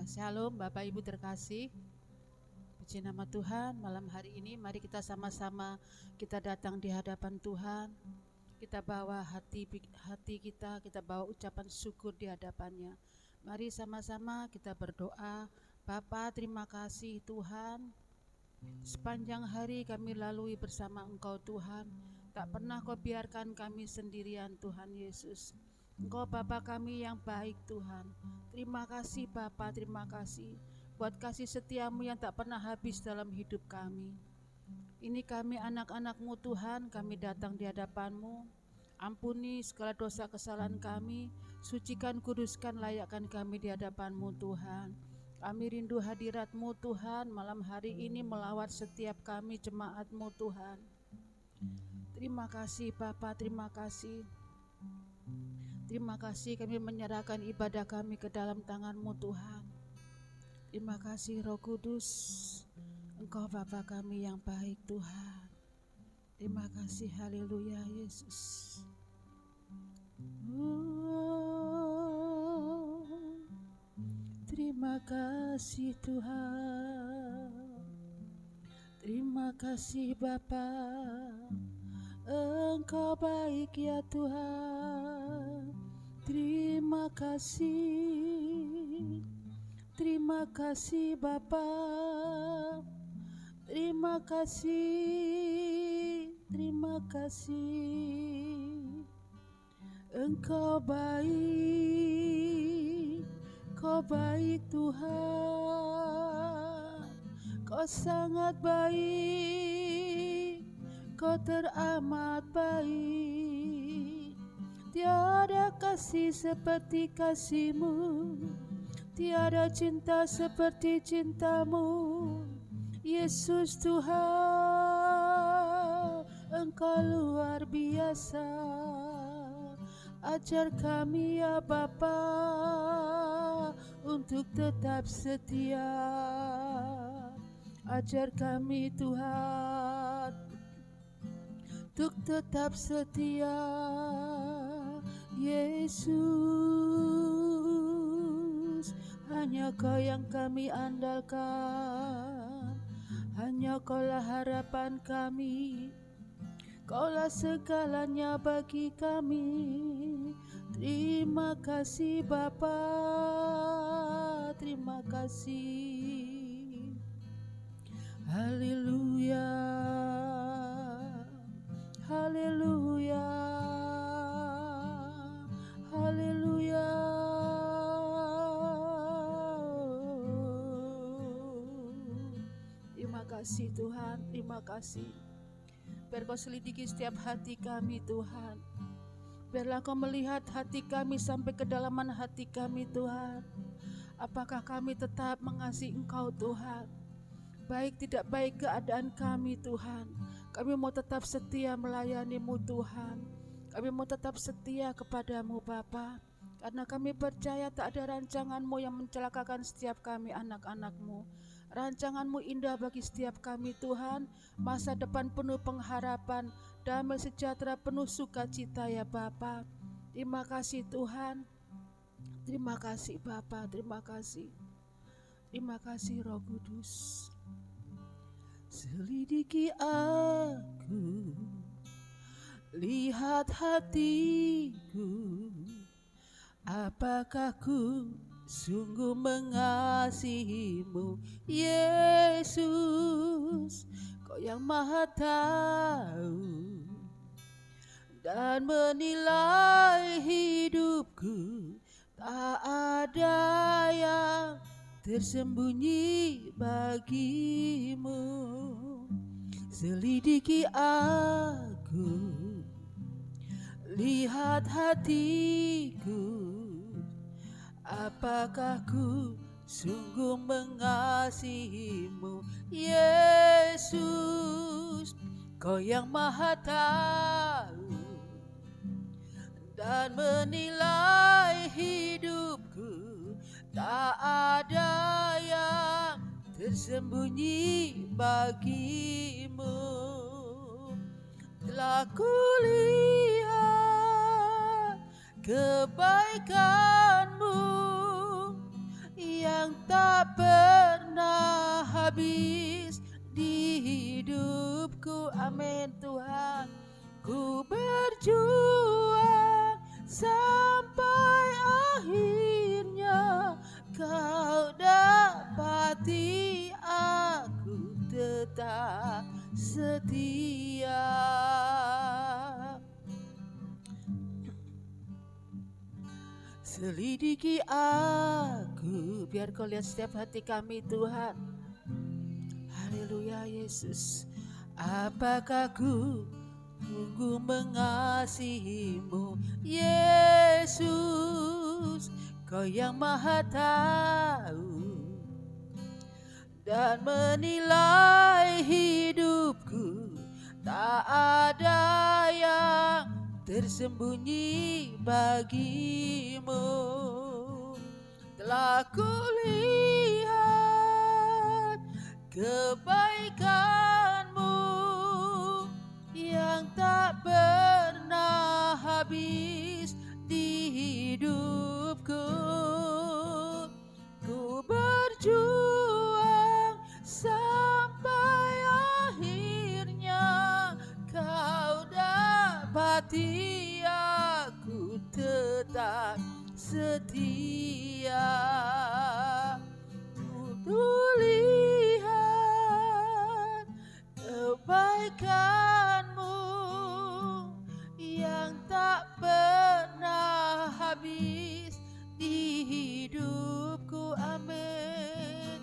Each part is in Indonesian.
Shalom Bapak Ibu terkasih. Puji nama Tuhan, malam hari ini mari kita sama-sama kita datang di hadapan Tuhan. Kita bawa hati kita bawa ucapan syukur di hadapannya. Mari sama-sama kita berdoa. Bapa, terima kasih Tuhan. Sepanjang hari kami lalui bersama Engkau Tuhan. Tak pernah Kau biarkan kami sendirian Tuhan Yesus. Engkau Bapa kami yang baik Tuhan. Terima kasih Bapa, terima kasih buat kasih setiamu yang tak pernah habis dalam hidup kami. Ini kami anak-anak-Mu Tuhan, kami datang di hadapan-Mu. Ampuni segala dosa kesalahan kami, sucikan, kuduskan, layakkan kami di hadapan-Mu Tuhan. Kami rindu hadirat-Mu Tuhan, malam hari ini melawat setiap kami jemaat-Mu Tuhan. Terima kasih Bapa, terima kasih. Terima kasih kami menyerahkan ibadah kami ke dalam tangan-Mu Tuhan. Terima kasih Roh Kudus, Engkau Bapa kami yang baik Tuhan. Terima kasih, haleluya Yesus. Terima kasih Tuhan. Terima kasih Bapa, Engkau baik ya Tuhan. Terima kasih. Terima kasih Bapa. Terima kasih. Terima kasih. Engkau baik. Kau baik Tuhan. Kau sangat baik. Kau teramat baik. Tiada kasih seperti kasih-Mu, tiada cinta seperti cinta-Mu. Yesus Tuhan, Engkau luar biasa. Ajar kami ya Bapa untuk tetap setia. Ajar kami Tuhan untuk tetap setia. Yesus, hanya Kau yang kami andalkan. Hanya Kaulah harapan kami. Kaulah segalanya bagi kami. Terima kasih Bapa, terima kasih. Haleluya, haleluya, haleluya. Terima kasih Tuhan, terima kasih. Biar Kau selidiki setiap hati kami Tuhan. Biarlah Kau melihat hati kami sampai kedalaman hati kami Tuhan. Apakah kami tetap mengasihi Engkau Tuhan? Baik tidak baik keadaan kami Tuhan, kami mau tetap setia melayani-Mu Tuhan. Kami mau tetap setia kepadamu Bapa, karena kami percaya tak ada rancangan-Mu yang mencelakakan setiap kami anak-anak-Mu. Rancangan-Mu indah bagi setiap kami Tuhan, masa depan penuh pengharapan, damai sejahtera penuh sukacita ya Bapa. Terima kasih Tuhan, terima kasih Bapa, terima kasih. Terima kasih Roh Kudus. Selidiki aku, lihat hatiku, apakah ku sungguh mengasihi-Mu Yesus. Kau yang Maha tahu dan menilai hidupku, tak ada yang tersembunyi bagi-Mu. Selidiki aku, lihat hatiku, apakah ku sungguh mengasihi-Mu Yesus. Kau yang Maha tahu dan menilai hidupku, tak ada yang tersembunyi bagi-Mu. Telah kulihat kebaikan-Mu yang tak habis di hidupku. Amin Tuhan. Ku berjuang sampai akhirnya Kau dapati aku tetap setia. Selidiki aku, biar Kau lihat setiap hati kami Tuhan. Haleluya Yesus. Apakah ku sungguh mengasihimu Yesus, Kau yang maha tahu dan menilai hidupku. Tak ada yang tersembunyi bagimu. Telah kulihat kebaikanmu yang tak pernah habis di hidupku. Ku berjuang sampai akhirnya Kau dapati aku tetap setia. Ku lihat kebaikanmu yang tak pernah habis di hidupku. Amin.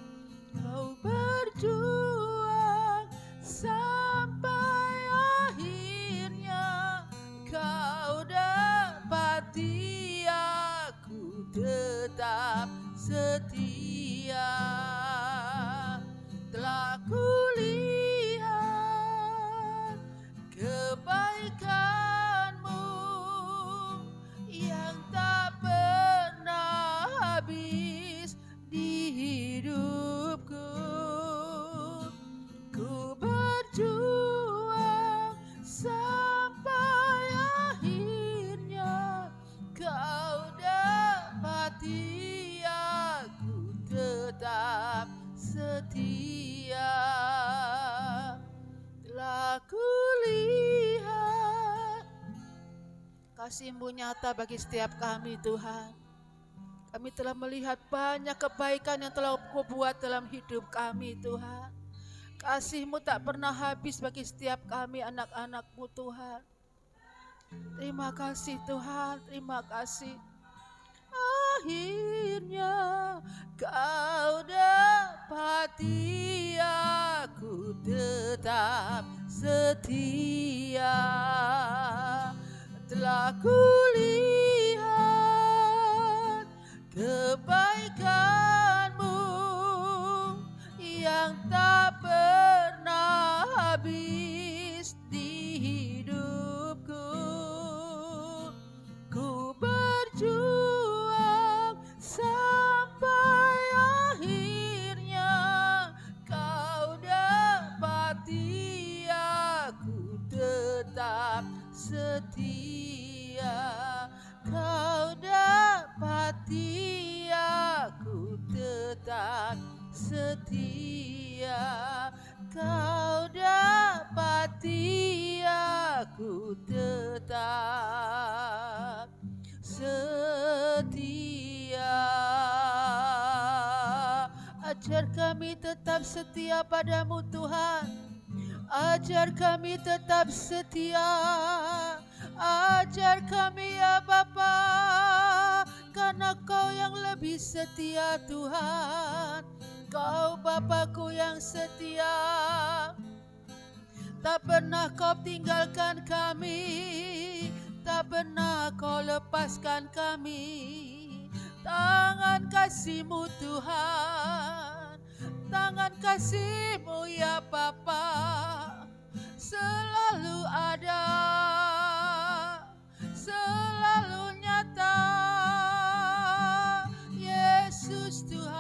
Kau berjuang sampai akhirnya Kau dapati aku tetap setia. Telah kulihat kebaikanmu yang tak pernah habis di hidupku. Ku berjuang sampai akhirnya Kau dapati aku tetap setia. Telah kulihat kasih-Mu nyata bagi setiap kami Tuhan. Kami telah melihat banyak kebaikan yang telah Kau buat dalam hidup kami Tuhan. Kasih-Mu tak pernah habis bagi setiap kami anak-anak-Mu Tuhan. Terima kasih Tuhan, terima kasih. Akhirnya Kau dapati aku tetap setia. Telah kulihat kebaikanmu yang tak pernah habis di hidupku. Ku berjuang sampai akhirnya Kau dapati aku tetap setia. Kau dapati aku tetap setia. Kau dapati aku tetap setia. Ajar kami tetap setia padamu Tuhan. Ajar kami tetap setia. Ajar kami ya Bapa, karena Kau yang lebih setia Tuhan. Kau Bapakku yang setia. Tak pernah Kau tinggalkan kami, tak pernah Kau lepaskan kami. Tangan kasih-Mu Tuhan, tangan kasih-Mu ya Bapa, selalu ada, selalu nyata. Yesus Tuhan,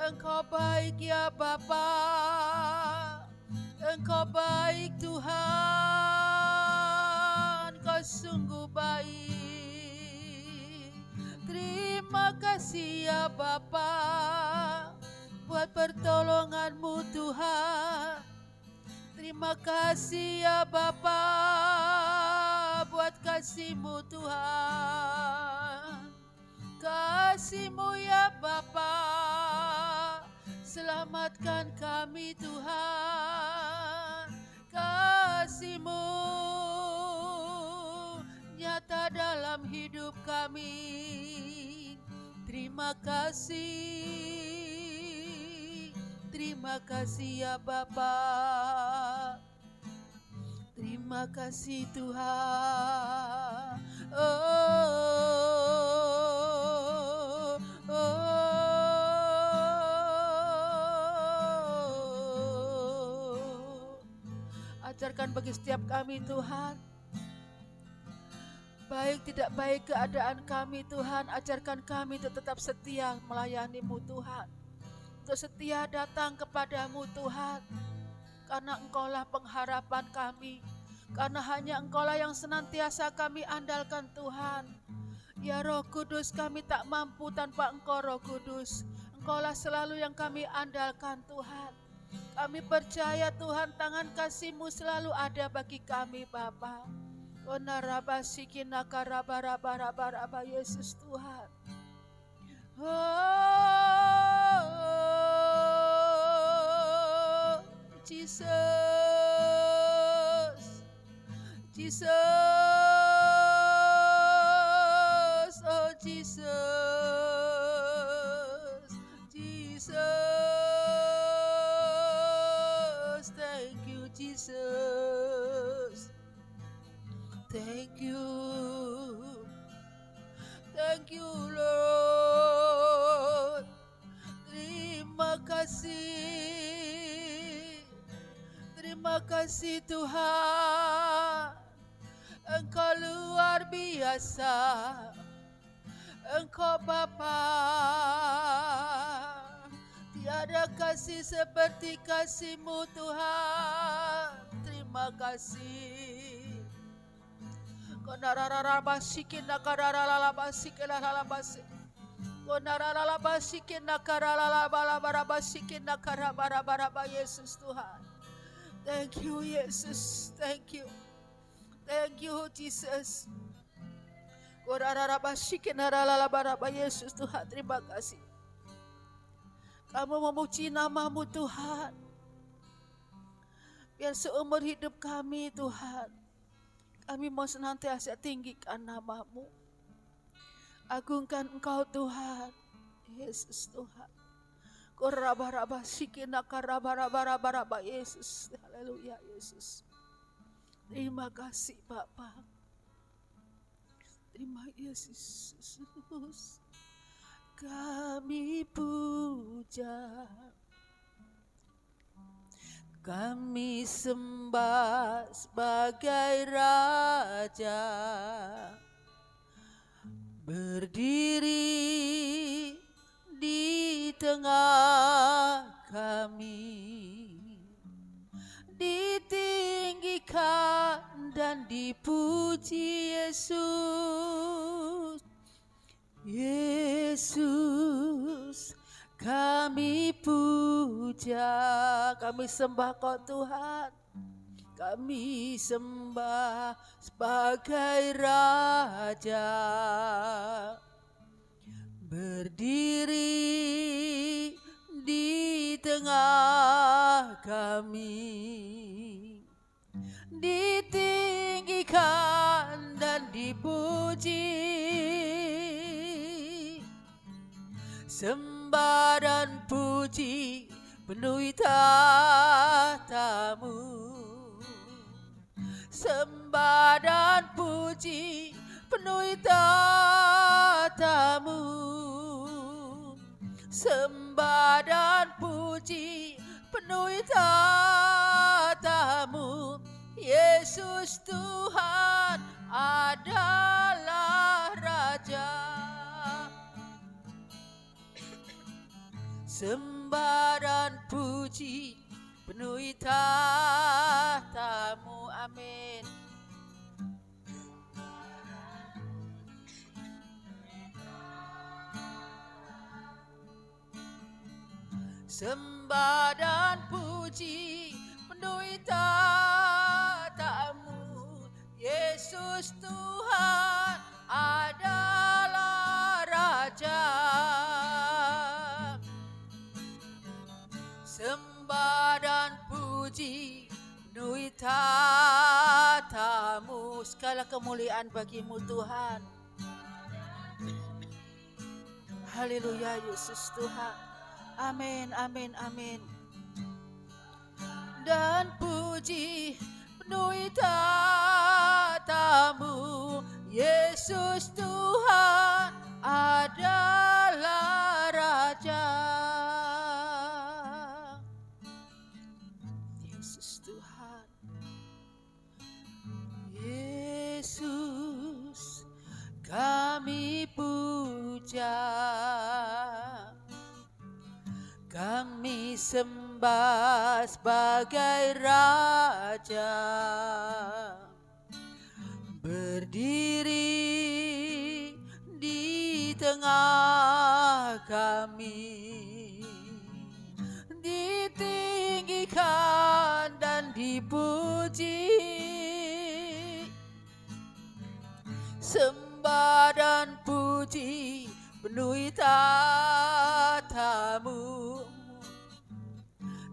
Engkau baik ya Bapa, Engkau baik Tuhan, Kau sungguh baik. Terima kasih ya Bapa, buat pertolongan-Mu Tuhan. Terima kasih ya Bapa buat kasih-Mu Tuhan. Kasih-Mu ya Bapa, selamatkan kami Tuhan. Kasih-Mu nyata dalam hidup kami. Terima kasih ya Bapa. Terima kasih Tuhan. Ajarkan bagi setiap kami Tuhan, baik tidak baik keadaan kami Tuhan, ajarkan kami untuk tetap setia melayani-Mu Tuhan, untuk setia datang kepadamu Tuhan, karena Engkaulah pengharapan kami, karena hanya Engkaulah yang senantiasa kami andalkan Tuhan. Ya Roh Kudus, kami tak mampu tanpa Engkau Roh Kudus. Engkaulah selalu yang kami andalkan Tuhan. Kami percaya Tuhan, tangan kasih-Mu selalu ada bagi kami Bapa. Yesus Tuhan. Oh, Jesus, Jesus, oh Jesus, Jesus, thank you Jesus, thank you Lord. Terima kasih Tuhan. Engkau luar biasa, Engkau Bapa. Tiada kasih seperti kasih-Mu Tuhan. Terima kasih. Yesus Tuhan. Thank you Yesus, thank you Jesus. Yesus Tuhan, terima kasih. Kamu memuji nama-Mu Tuhan. Biar seumur hidup kami Tuhan, kami mau senantiasa tinggikan nama-Mu. Agungkan Engkau Tuhan, Yesus Tuhan. Yesus, haleluya Yesus. Terima kasih Bapa. Terima Yesus. Kami puja, kami sembah sebagai Raja, berdiri di tengah kami, ditinggikan dan dipuji Yesus. Yesus, kami puja, kami sembah Kau Tuhan. Kami sembah sebagai Raja, berdiri di tengah kami, ditinggikan dan dipuji. Sembah dan puji penuhi tahta-Mu. Sembah dan puji penuhi tahta-Mu. Sembah dan puji penuhi tahta-Mu. Yesus Tuhan adalah Raja. Sembah dan puji penuhi tahta-Mu. Amin. Sembah dan puji penuhi tatamu, Yesus Tuhan adalah Raja. Sembah dan puji penuhi tatamu, segala kemuliaan bagimu Tuhan. Haleluya Yesus Tuhan. Amin, amin, amin. Dan puji penuhi tatamu, Yesus Tuhan adalah Raja. Yesus Tuhan, Yesus kami puja, kami sembah sebagai Raja, berdiri di tengah kami, ditinggikan dan dipuji. Sembah dan puji penuhi tatamu,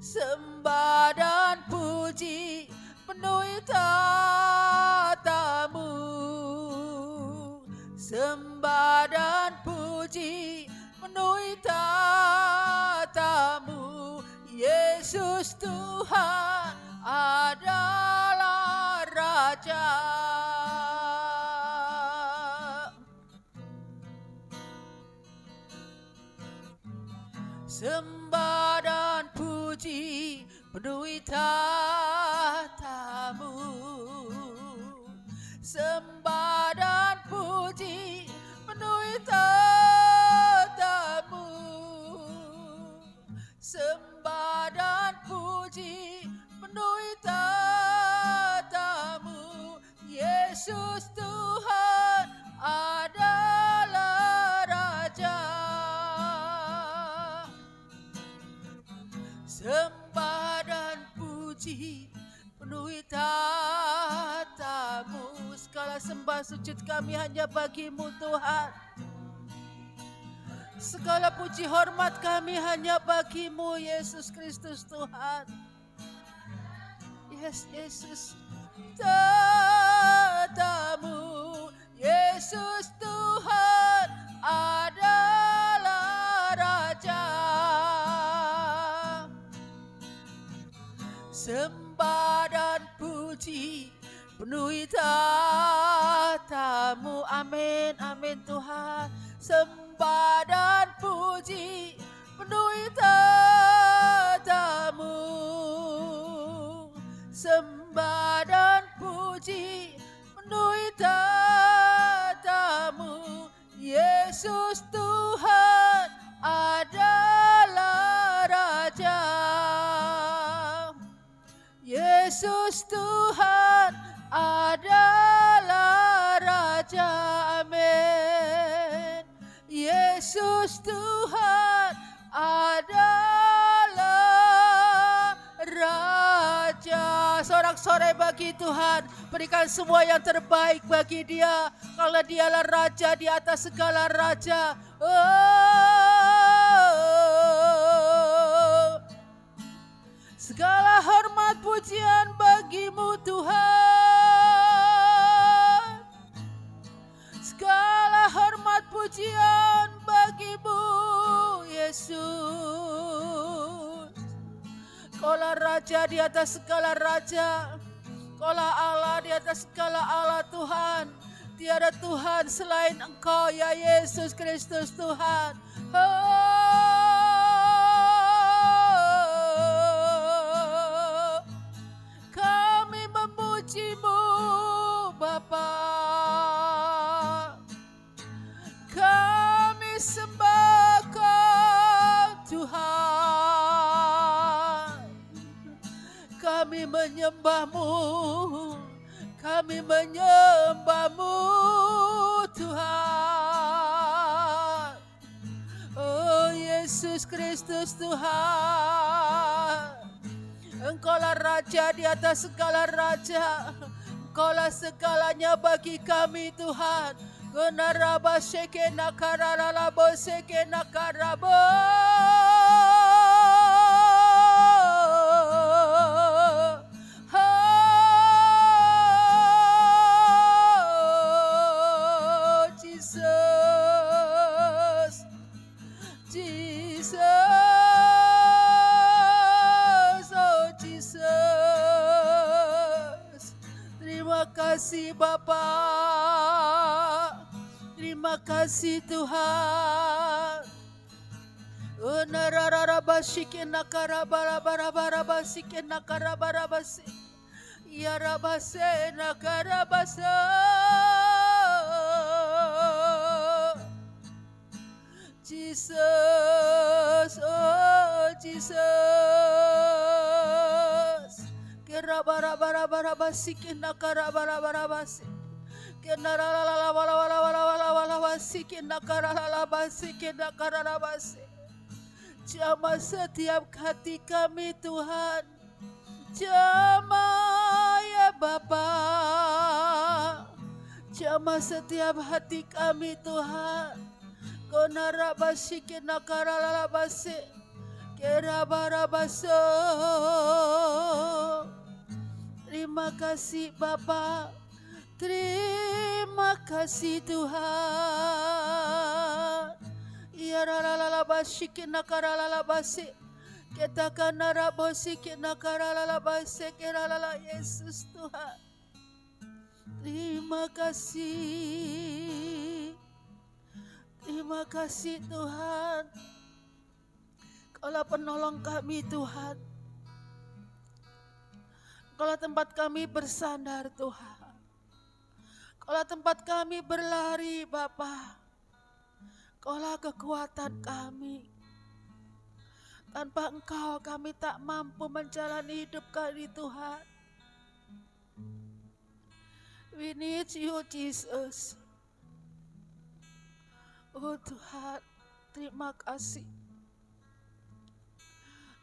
sembah dan puji penuhi tatamu, sembah dan puji penuhi tatamu, Yesus Tuhan adalah Raja. Sembah dan puji penuhi tatamu, sembah dan puji penuhi tatamu, sembah dan puji penuhi tatamu, Yesus Tuhan adalah Raja. Sembah dan puji penuhi tatamu, segala sembah sujud kami hanya bagimu Tuhan. Segala puji hormat kami hanya bagimu Yesus Kristus Tuhan. Yes, Yesus tatamu, Yesus Tuhan adalah Raja. Sembah dan puji penuhi tatamu, amin, amin Tuhan. Sembah dan puji penuhi tatamu, sembah dan puji penuhi tatamu, Yesus Tuhan adalah Raja. Yesus Tuhan adalah Raja, amin. Yesus Tuhan adalah Raja. Sorak-sorai bagi Tuhan, berikan semua yang terbaik bagi Dia, karena Dialah Raja di atas segala raja. Segala hormat pujian bagimu Tuhan, segala hormat pujian bagimu Yesus. Kaulah Raja di atas segala raja, Kaulah Allah di atas segala Allah Tuhan. Tiada Tuhan selain Engkau ya Yesus Kristus Tuhan. Kami memuji-Mu Bapa, kami sembah Kau Tuhan, kami menyembah-Mu, kami menyembah-Mu Tuhan. Oh Yesus Yesus Kristus Tuhan. Engkaulah Raja di atas segala raja. Engkaulah segalanya bagi kami Tuhan. Kenaraba sekena kararabo sekena karabo. Terima kasih Bapa, terima kasih Tuhan. Ya rabase nakarabasa. Jesus, oh Jesus. Kerabarabarabasi kinakarabarabasi. Kenaralalalawalawalalawalawalawasi kinakaralabasi kinakaralabasi. Jamah setiap hati kami Tuhan. Jamah ya Bapa. Jamah setiap hati kami Tuhan. Konarabasi kinakaralabasi. Kerabarabaso. Terima kasih Bapa. Terima kasih Tuhan. Ya ralalabasi kinakaralabasi. Katakan narabosi kinakaralabasi keralala Yesus Tuhan. Terima kasih. Terima kasih Tuhan. Kaulah penolong kami Tuhan. Kaulah tempat kami bersandar Tuhan. Kaulah tempat kami berlari Bapa. Kaulah kekuatan kami. Tanpa Engkau kami tak mampu menjalani hidup kami Tuhan. We need you Jesus. Oh Tuhan, terima kasih.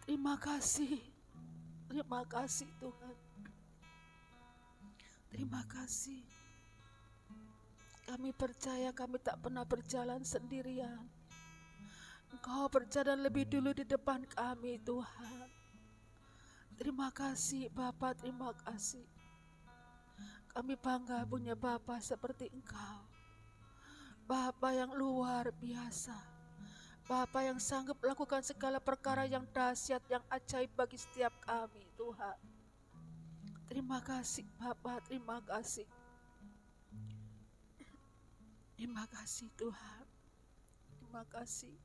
Terima kasih. Terima kasih Tuhan. Terima kasih. Kami percaya kami tak pernah berjalan sendirian. Engkau berjalan lebih dulu di depan kami Tuhan. Terima kasih Bapa, terima kasih. Kami bangga punya Bapa seperti Engkau. Bapa yang luar biasa. Bapa yang sanggup melakukan segala perkara yang dahsyat, yang ajaib bagi setiap kami Tuhan. Terima kasih Bapa, terima kasih. Terima kasih Tuhan. Terima kasih.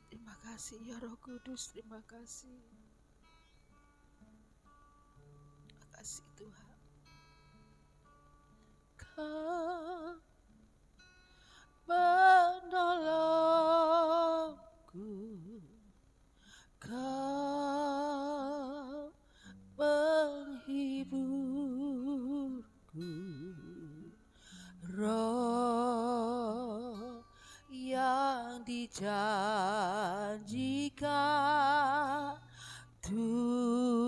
Terima kasih ya Roh Kudus, terima kasih. Terima kasih Tuhan. Kau menolongku, Kau menghiburku, Roh yang dijanjikan turun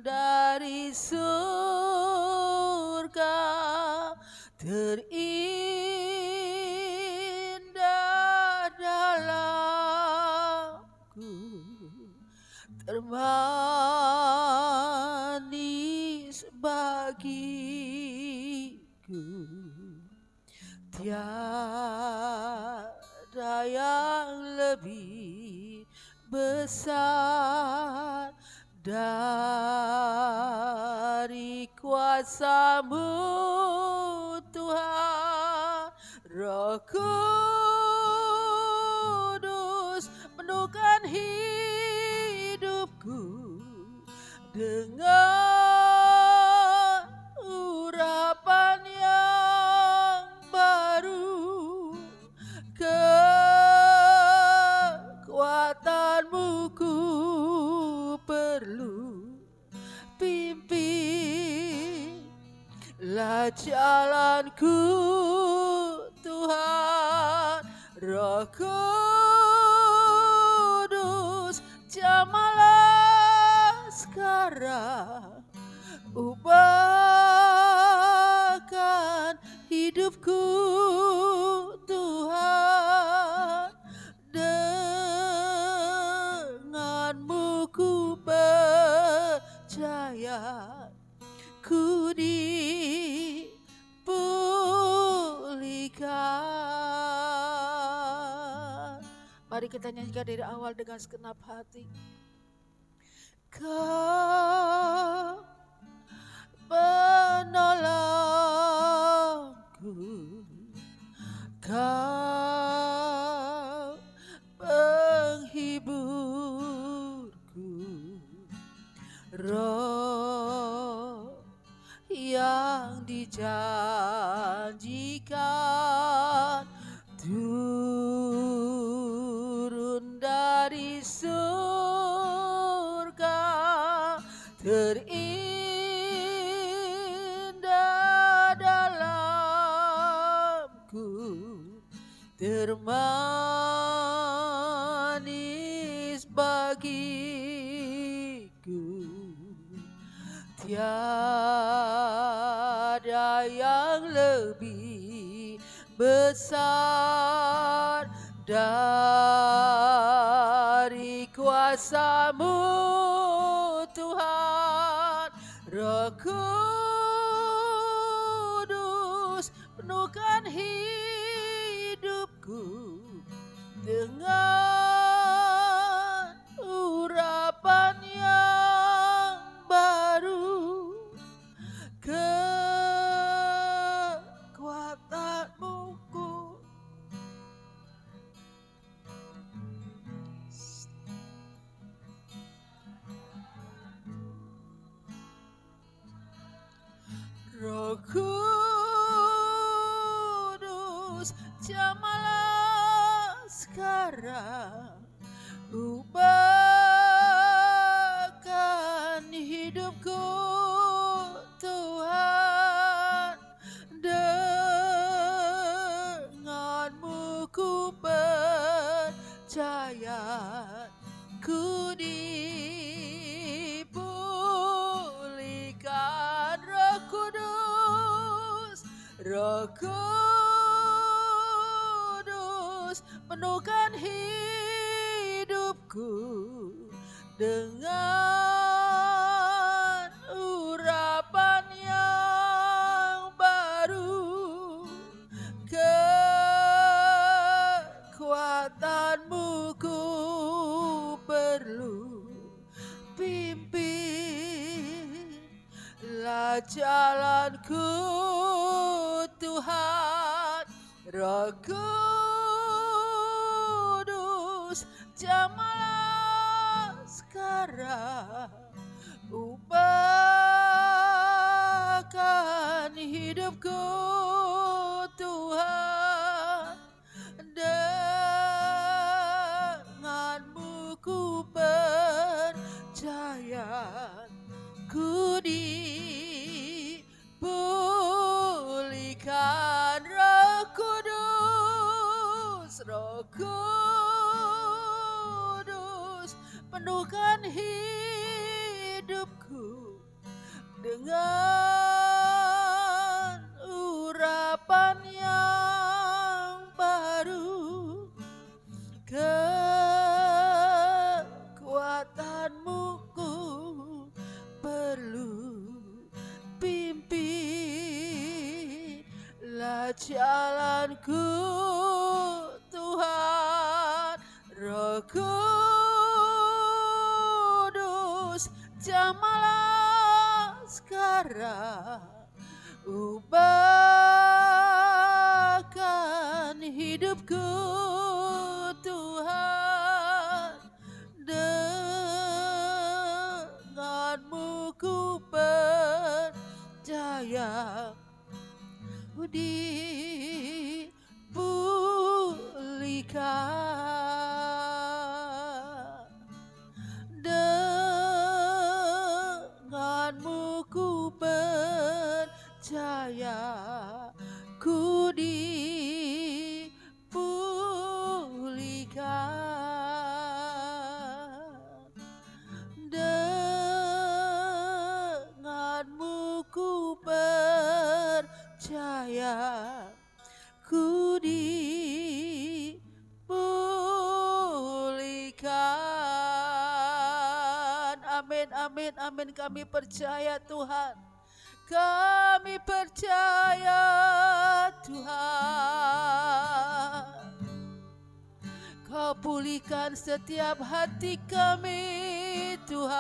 dari surga, terindah dalamku, termanis bagiku. Tiada yang lebih besar dari kuasa-Mu Tuhan. Roh Kudus penuhkan hidupku dengan urapan yang baru. Kekuatan-Mu ku perlu, pimpinlah jalanku Tuhan. Roh Kudus, jamahlah sekarang, ubahkan hidupku Tuhan. Denganmu ku percaya, ku dipulihkan. Mari kita nyanyikan dari awal dengan segenap hati. Kau penolongku, Kau penghiburku, Roh yang dijanjikan turun dari surga, terindah dalamku, termanis bagiku. Tiada yang lebih besar dari kuasa-Mu Tuhan. Roh Kudus, penuhkan hidupku dengan urapan yang baru, kekuatan-Mu ku Roh Kudus, jamahlah sekarang, ubahkan hidupku Tuhan. Denganmu ku percaya, ku dipulihkan. Roh Kudus, Roh Kudus, penuhkan hidupku dengan urapan yang baru, kekuatan-Mu ku perlu. Pimpinlah jalanku Tuhan. Roh Kudus, jamahlah sekarang, ubahkan hidupku Tuhan. Denganmu ku percaya, ku dipulihkan. Roh Kudus, Roh Kudus, penuhkan hidupku dengan urapan yang baru, kekuatan-Mu ku perlu. Pimpinlah jalanku Tuhan. Roh Kudus, jamahlah sekarang, ubahkan hidupku Tuhan. Denganmu ku percaya, ku dipulihkan. Denganmu ku percaya, ku dipulihkan. amin, amin. Kami percaya Tuhan. Kami percaya Tuhan. Kau pulihkan setiap hati kami Tuhan.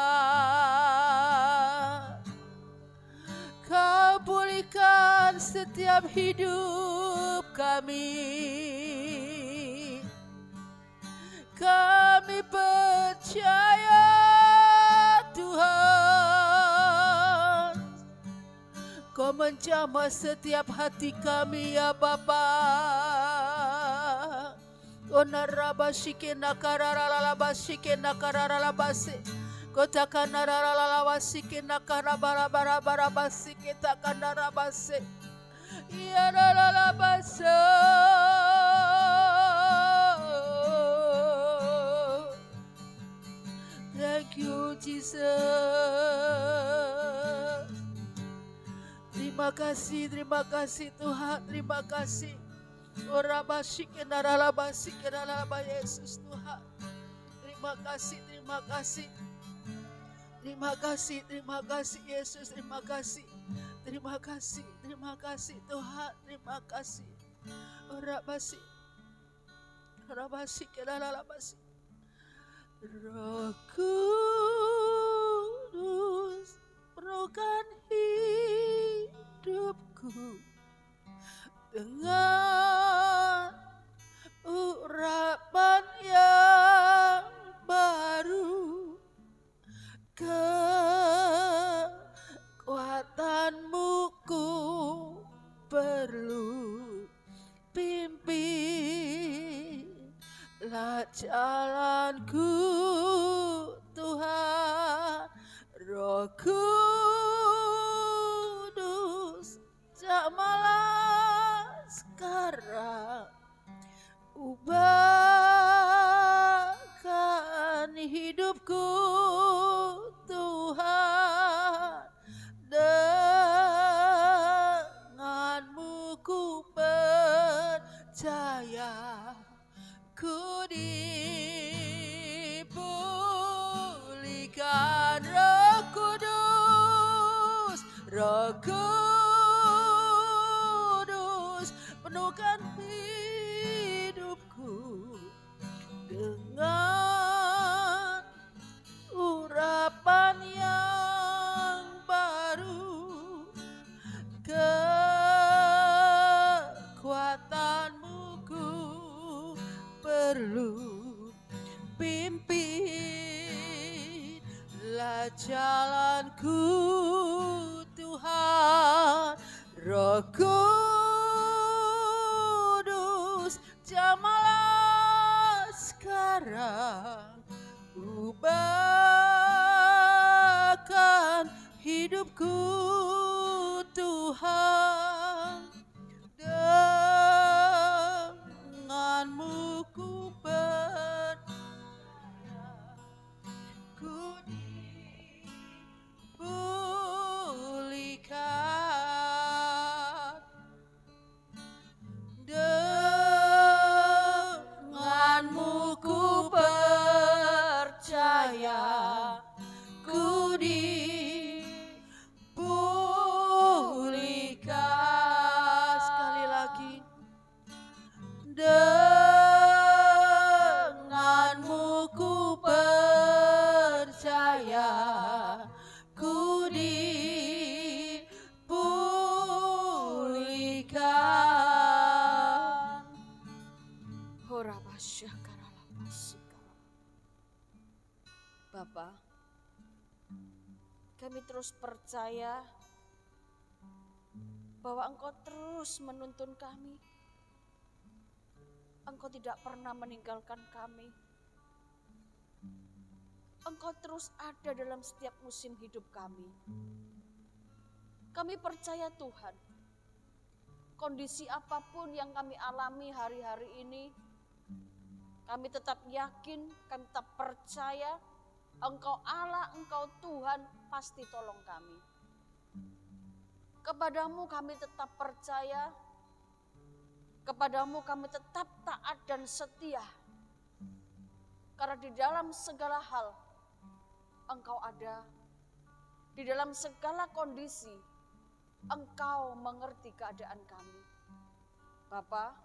Kau pulihkan setiap hidup kami. Kami percaya Tuhan. Kau menjamah setiap hati kami ya Bapa. Onarabashike nakararalabashike nakararalabase. Kotakanararalabashike nakarabarabarabasike takanarabase. Yararalabase. Thank you Jesus. Terima kasih Tuhan, terima kasih. Orabashike naralabashike naralaba Yesus Tuhan. Terima kasih, terima kasih. Terima kasih, terima kasih Yesus, terima kasih. Terima kasih, terima kasih Tuhan, terima kasih. Orabashike naralabashike. Roh Kudus, penuhkan hidupku dengan urapan yang baru. Kekuatanmu ku perlu, pimpinlah jalanku Tuhan. Roh Kudus, jamahlah sekarang, ubahkan hidupku Tuhan. Denganmu ku percaya, ku dipulihkan. Roh Kudus, Roh Kudus, penuhkan hidupku dengan urapan yang baru. Kekuatanmu ku perlu, pimpinlah jalanku Tuhan. Roh Kudus, jamahlah sekarang, ubahkan hidupku Tuhan. Denganmu ku percaya, ku dipulihkan. Denganmu ku percaya, ku dipulihkan. Sekali lagi. Denganmu ku percaya, ku dipulihkan. Bapa, kami terus percaya bahwa Engkau terus menuntun kami. Engkau tidak pernah meninggalkan kami. Engkau terus ada dalam setiap musim hidup kami. Kami percaya Tuhan, kondisi apapun yang kami alami hari-hari ini, kami tetap yakin, kami tetap percaya Engkau Allah, Engkau Tuhan pasti tolong kami. Kepadamu kami tetap percaya, kepadamu kami tetap taat dan setia. Karena di dalam segala hal Engkau ada di dalam segala kondisi, Engkau mengerti keadaan kami. Bapa,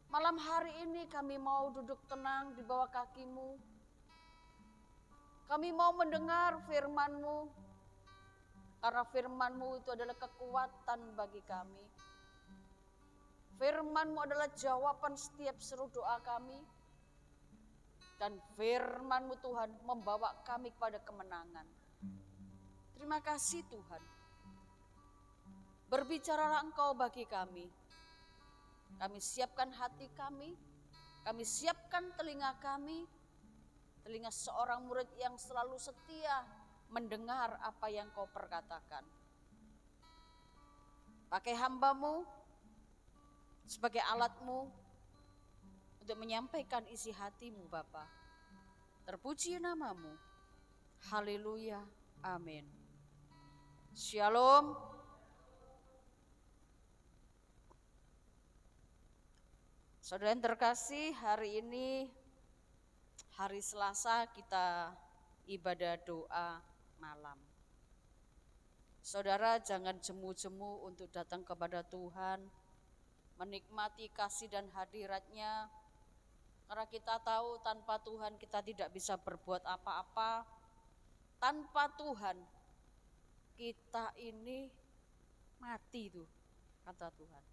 malam hari ini kami mau duduk tenang di bawah kaki-Mu. Kami mau mendengar firman-Mu, karena firman-Mu itu adalah kekuatan bagi kami. Firman-Mu adalah jawaban setiap seru doa kami. Dan firman-Mu Tuhan membawa kami kepada kemenangan. Terima kasih Tuhan. Berbicaralah Engkau bagi kami. Kami siapkan hati kami siapkan telinga kami, telinga seorang murid yang selalu setia mendengar apa yang Kau perkatakan. Pakai hamba-Mu sebagai alat-Mu untuk menyampaikan isi hati-Mu Bapa. Terpuji nama-Mu. Haleluya. Amin. Shalom. Saudara yang terkasih, hari ini hari Selasa kita ibadah doa malam. Saudara jangan jemu-jemu untuk datang kepada Tuhan, menikmati kasih dan hadirat-Nya. Karena kita tahu tanpa Tuhan kita tidak bisa berbuat apa-apa. Tanpa Tuhan kita ini mati tuh, kata Tuhan.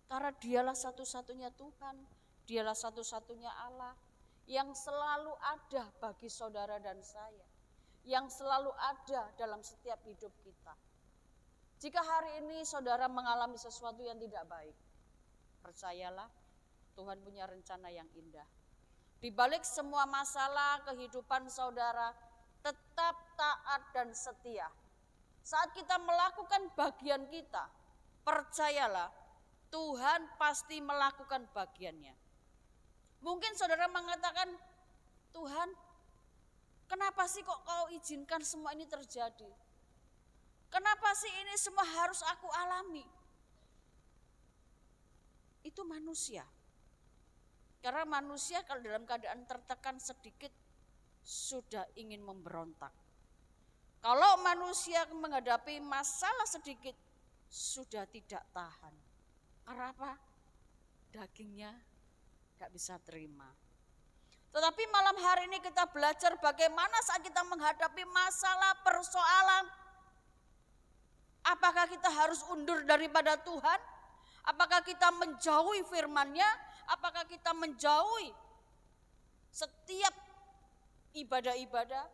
Karena Dialah satu-satunya Tuhan, Dialah satu-satunya Allah yang selalu ada bagi saudara dan saya, yang selalu ada dalam setiap hidup kita. Jika hari ini saudara mengalami sesuatu yang tidak baik, percayalah Tuhan punya rencana yang indah. Di balik semua masalah kehidupan saudara, tetap taat dan setia. Saat kita melakukan bagian kita, percayalah Tuhan pasti melakukan bagiannya. Mungkin saudara mengatakan, Tuhan, kenapa sih kok Kau izinkan semua ini terjadi? Kenapa sih ini semua harus aku alami? Itu manusia. Karena manusia kalau dalam keadaan tertekan sedikit sudah ingin memberontak. Kalau manusia menghadapi masalah sedikit sudah tidak tahan. Karena apa? Dagingnya gak bisa terima. Tetapi malam hari ini kita belajar bagaimana saat kita menghadapi masalah, persoalan. Apakah kita harus undur daripada Tuhan? Apakah kita menjauhi firman-Nya? Apakah kita menjauhi setiap ibadah-ibadah?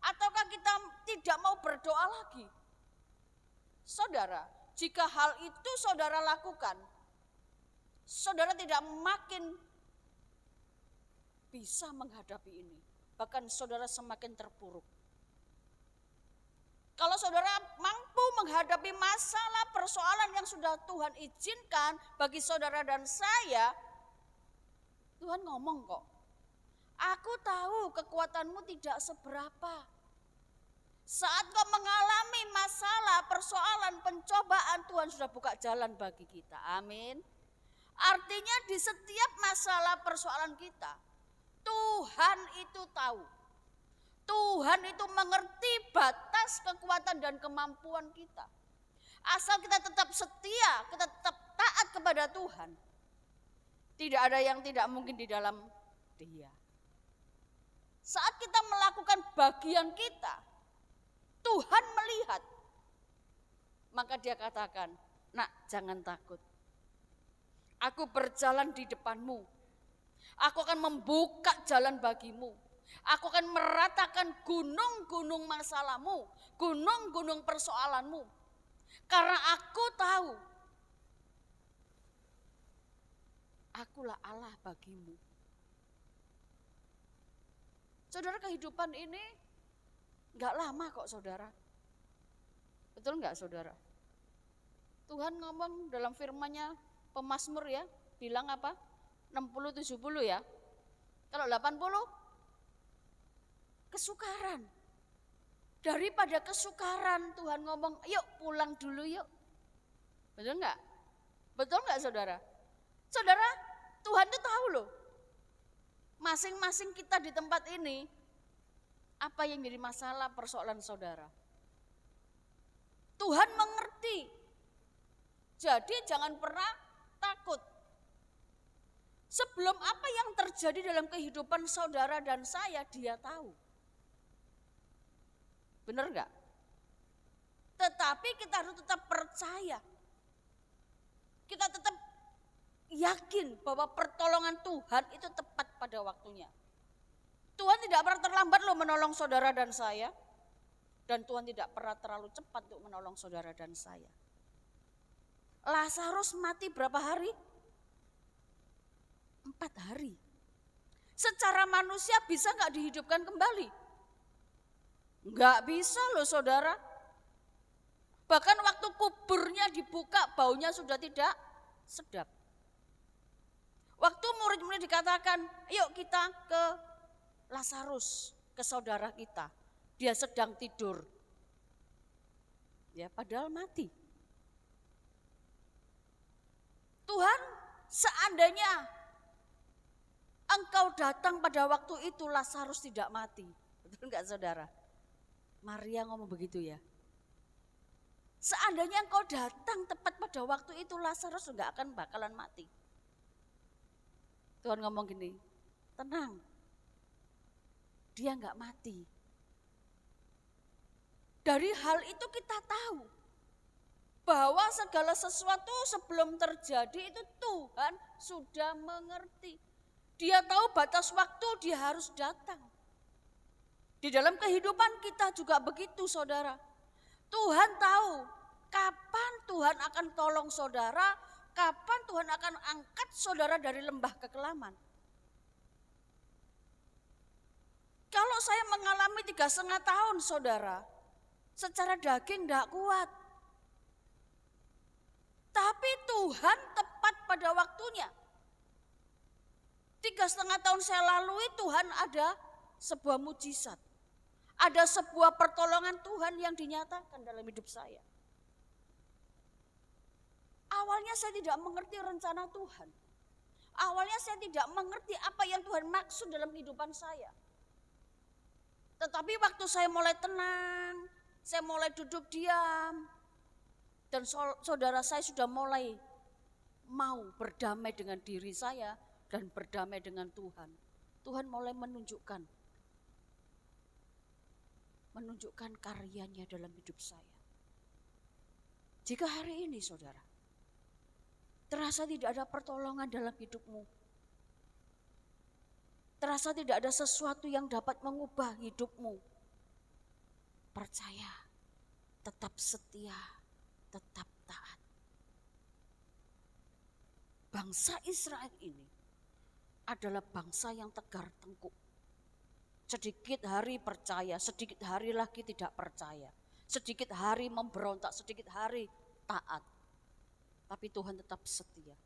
Ataukah kita tidak mau berdoa lagi? Saudara, jika hal itu saudara lakukan, saudara tidak makin bisa menghadapi ini. Bahkan saudara semakin terpuruk. Kalau saudara mampu menghadapi masalah persoalan yang sudah Tuhan izinkan bagi saudara dan saya, Tuhan ngomong kok, aku tahu kekuatanmu tidak seberapa. Saat kau mengalami masalah, persoalan, pencobaan, Tuhan sudah buka jalan bagi kita. Amin. Artinya di setiap masalah persoalan kita, Tuhan itu tahu. Tuhan itu mengerti batas kekuatan dan kemampuan kita. Asal kita tetap setia, kita tetap taat kepada Tuhan. Tidak ada yang tidak mungkin di dalam Dia. Saat kita melakukan bagian kita, Tuhan melihat. Maka Dia katakan, nak jangan takut. Aku berjalan di depanmu. Aku akan membuka jalan bagimu. Aku akan meratakan gunung-gunung masalahmu, gunung-gunung persoalanmu. Karena aku tahu, akulah Allah bagimu. Saudara, kehidupan ini gak lama kok saudara. Betul gak saudara? Tuhan ngomong dalam firman-Nya, pemazmur ya, bilang apa? 60-70 ya. Kalau 80, kesukaran. Daripada kesukaran Tuhan ngomong, yuk pulang dulu yuk. Betul enggak? Betul enggak saudara? Saudara, Tuhan itu tahu loh. Masing-masing kita di tempat ini Apa yang jadi masalah persoalan saudara? Tuhan mengerti. Jadi jangan pernah takut. Sebelum apa yang terjadi dalam kehidupan saudara dan saya, dia tahu. Benar enggak? Tetapi kita harus tetap percaya. Kita tetap yakin bahwa pertolongan Tuhan itu tepat pada waktunya. Tuhan tidak pernah terlambat loh menolong saudara dan saya. Dan Tuhan tidak pernah terlalu cepat untuk menolong saudara dan saya. Lazarus mati berapa hari? 4 hari. Secara manusia bisa gak dihidupkan kembali? Gak bisa loh saudara. Bahkan waktu kuburnya dibuka baunya sudah tidak sedap. Waktu murid-murid dikatakan, yuk kita ke Lazarus, ke saudara kita. Dia sedang tidur. Ya, padahal mati. Tuhan, seandainya engkau datang pada waktu itu, Lazarus tidak mati. Betul enggak saudara? Maria ngomong begitu ya. Seandainya engkau datang tepat pada waktu itu, Lazarus enggak akan bakalan mati. Tuhan ngomong gini, tenang, dia enggak mati. Dari hal itu kita tahu bahwa segala sesuatu sebelum terjadi itu Tuhan sudah mengerti. Dia tahu batas waktu dia harus datang. Di dalam kehidupan kita juga begitu saudara. Tuhan tahu kapan Tuhan akan tolong saudara, kapan Tuhan akan angkat saudara dari lembah kekelaman. Kalau saya mengalami 3,5 tahun saudara, secara daging tidak kuat. Tapi Tuhan tepat pada waktunya. 3,5 tahun saya lalui Tuhan ada sebuah mujizat. Ada sebuah pertolongan Tuhan yang dinyatakan dalam hidup saya. Awalnya saya tidak mengerti rencana Tuhan. Awalnya saya tidak mengerti apa yang Tuhan maksud dalam kehidupan saya. Tetapi waktu saya mulai tenang, saya mulai duduk diam, dan saudara saya sudah mulai mau berdamai dengan diri saya dan berdamai dengan Tuhan. Tuhan mulai menunjukkan karyanya dalam hidup saya. Jika hari ini saudara, terasa tidak ada pertolongan dalam hidupmu, terasa tidak ada sesuatu yang dapat mengubah hidupmu, percaya, tetap setia, tetap taat. Bangsa Israel ini adalah bangsa yang tegar tengkuk. Sedikit hari percaya, sedikit hari lagi tidak percaya. Sedikit hari memberontak, sedikit hari taat. Tapi Tuhan tetap setia.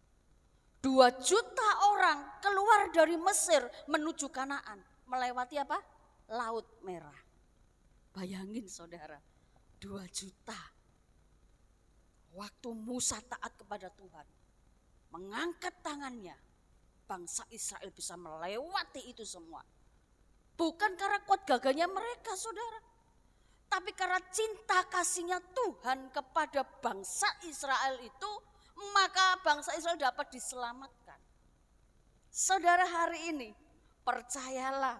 2 juta orang keluar dari Mesir menuju Kanaan. Melewati apa? Laut Merah. Bayangin saudara, 2 juta. Waktu Musa taat kepada Tuhan, mengangkat tangannya, bangsa Israel bisa melewati itu semua. Bukan karena kuat gagahnya mereka saudara, tapi karena cinta kasihnya Tuhan kepada bangsa Israel itu, maka bangsa Israel dapat diselamatkan. Saudara hari ini, percayalah,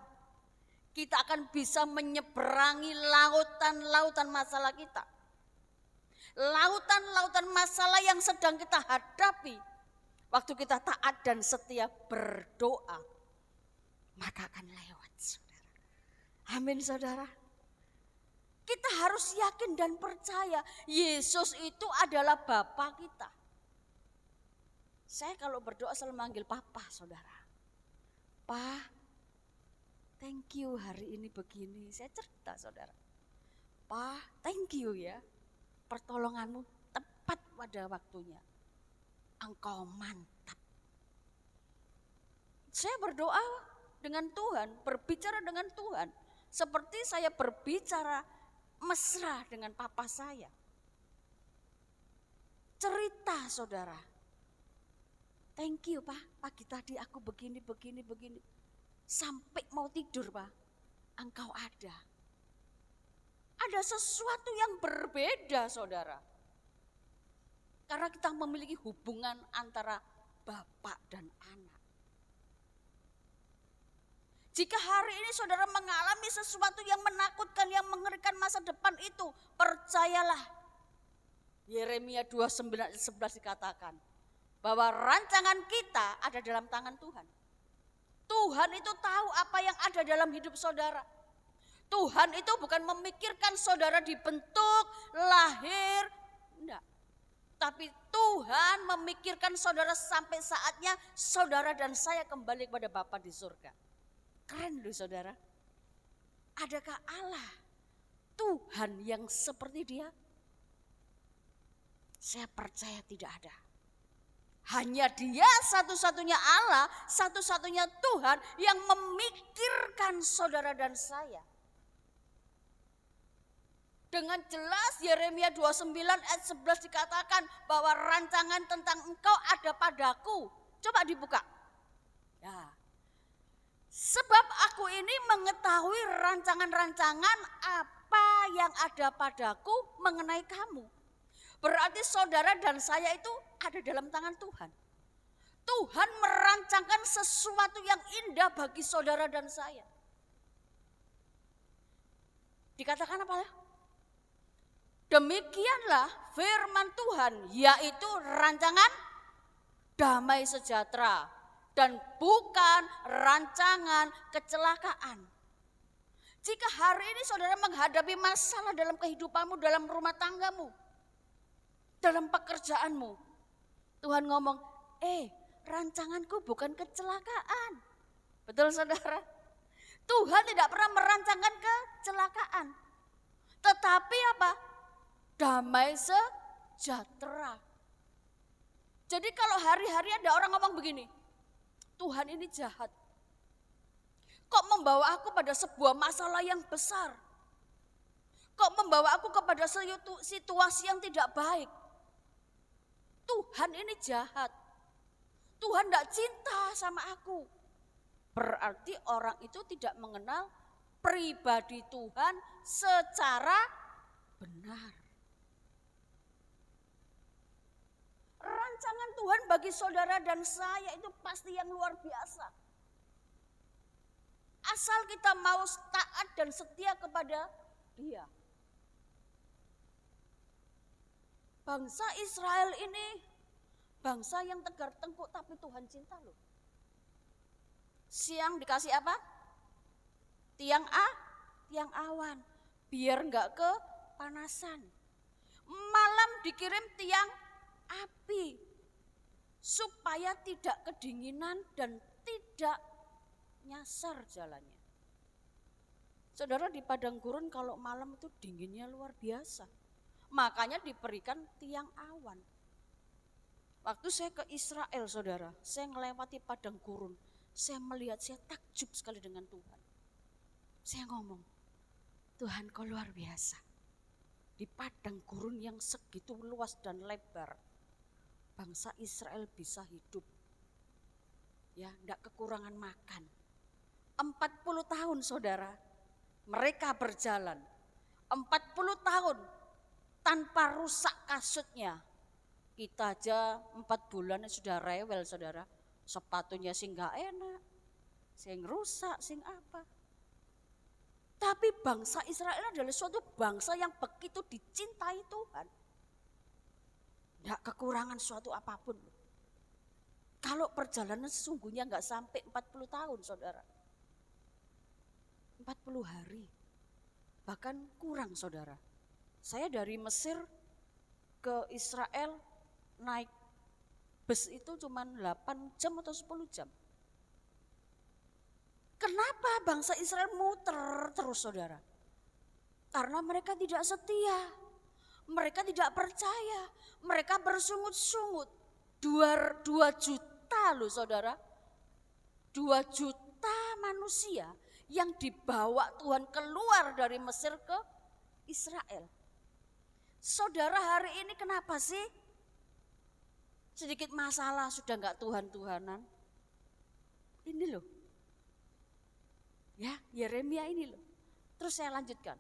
kita akan bisa menyeberangi lautan-lautan masalah kita. Lautan-lautan masalah yang sedang kita hadapi. Waktu kita taat dan setia berdoa, maka akan lewat saudara. Amin saudara. Kita harus yakin dan percaya Yesus itu adalah Bapa kita. Saya kalau berdoa selalu manggil Papa saudara. Pa, thank you hari ini begini. Saya cerita saudara. Pa, thank you ya. Pertolonganmu tepat pada waktunya. Engkau mantap. Saya berdoa dengan Tuhan, berbicara dengan Tuhan. Seperti saya berbicara mesra dengan papa saya. Cerita saudara. Thank you Pak, pagi tadi aku begini. Sampai mau tidur Pak. engkau ada. Ada sesuatu yang berbeda, saudara. Karena kita memiliki hubungan antara bapak dan anak. Jika hari ini saudara mengalami sesuatu yang menakutkan, yang mengerikan masa depan itu, percayalah. Yeremia 29:11 dikatakan bahwa rancangan kita ada dalam tangan Tuhan. Tuhan itu tahu apa yang ada dalam hidup saudara. Tuhan itu bukan memikirkan saudara dibentuk, lahir, enggak. Tapi Tuhan memikirkan saudara sampai saatnya saudara dan saya kembali kepada Bapa di surga. Keren loh saudara. Adakah Allah, Tuhan yang seperti Dia? Saya percaya tidak ada. Hanya Dia satu-satunya Allah, satu-satunya Tuhan yang memikirkan saudara dan saya. Dengan jelas Yeremia 29 ayat 11 dikatakan bahwa rancangan tentang engkau ada padaku. Coba dibuka. Ya. Sebab aku ini mengetahui rancangan-rancangan apa yang ada padaku mengenai kamu. Berarti saudara dan saya itu ada dalam tangan Tuhan. Tuhan merancangkan sesuatu yang indah bagi saudara dan saya. Dikatakan apa ya? Demikianlah firman Tuhan, yaitu rancangan damai sejahtera dan bukan rancangan kecelakaan. Jika hari ini saudara menghadapi masalah dalam kehidupanmu, dalam rumah tanggamu, dalam pekerjaanmu, Tuhan ngomong, rancanganku bukan kecelakaan. Betul saudara? Tuhan tidak pernah merancangkan kecelakaan. Tetapi apa? Damai sejahtera. Jadi kalau hari-hari ada orang ngomong begini, Tuhan ini jahat. Kok membawa aku pada sebuah masalah yang besar? Kok membawa aku kepada situasi yang tidak baik? Tuhan ini jahat. Tuhan tidak cinta sama aku. Berarti orang itu tidak mengenal pribadi Tuhan secara benar. Rancangan Tuhan bagi saudara dan saya itu pasti yang luar biasa. Asal kita mau taat dan setia kepada Dia. Bangsa Israel ini bangsa yang tegar tengkuk tapi Tuhan cinta loh. Siang dikasih apa? Tiang awan biar enggak kepanasan. Malam dikirim tiang api supaya tidak kedinginan dan tidak nyasar jalannya. Saudara, di padang gurun kalau malam itu dinginnya luar biasa. Makanya diberikan tiang awan. Waktu saya ke Israel saudara, saya melewati padang gurun. Saya melihat, saya takjub sekali dengan Tuhan. Saya ngomong, Tuhan kau luar biasa. Di padang gurun yang segitu luas dan lebar, bangsa Israel bisa hidup. Ya, enggak kekurangan makan. 40 tahun saudara, mereka berjalan. 40 tahun tanpa rusak kasutnya. Kita aja 4 bulan sudah rewel saudara. Sepatunya sih enggak enak, sing rusak, sing apa. Tapi bangsa Israel adalah suatu bangsa yang begitu dicintai Tuhan. Enggak kekurangan suatu apapun. Kalau perjalanan sesungguhnya enggak sampai 40 tahun saudara. 40 hari. Bahkan kurang saudara. Saya dari Mesir ke Israel naik bus itu cuma 8 jam atau 10 jam. Kenapa bangsa Israel muter terus saudara? Karena mereka tidak setia, mereka tidak percaya, mereka bersungut-sungut. 2 juta loh saudara, 2 juta manusia yang dibawa Tuhan keluar dari Mesir ke Israel. Saudara, hari ini kenapa sih sedikit masalah sudah enggak Tuhan-Tuhanan? Ini loh. Ya, Yeremia ini loh. Terus saya lanjutkan.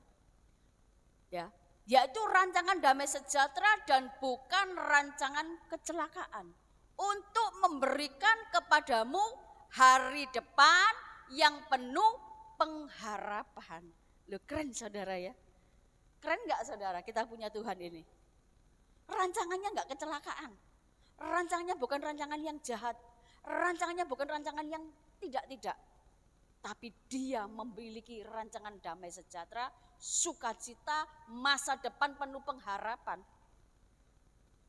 Ya, yaitu rancangan damai sejahtera dan bukan rancangan kecelakaan. Untuk memberikan kepadamu hari depan yang penuh pengharapan. Loh, keren saudara ya. Keren gak saudara kita punya Tuhan ini? Rancangannya gak kecelakaan. Rancangannya bukan rancangan yang jahat. Rancangannya bukan rancangan yang tidak-tidak. Tapi dia memiliki rancangan damai sejahtera, sukacita, masa depan penuh pengharapan.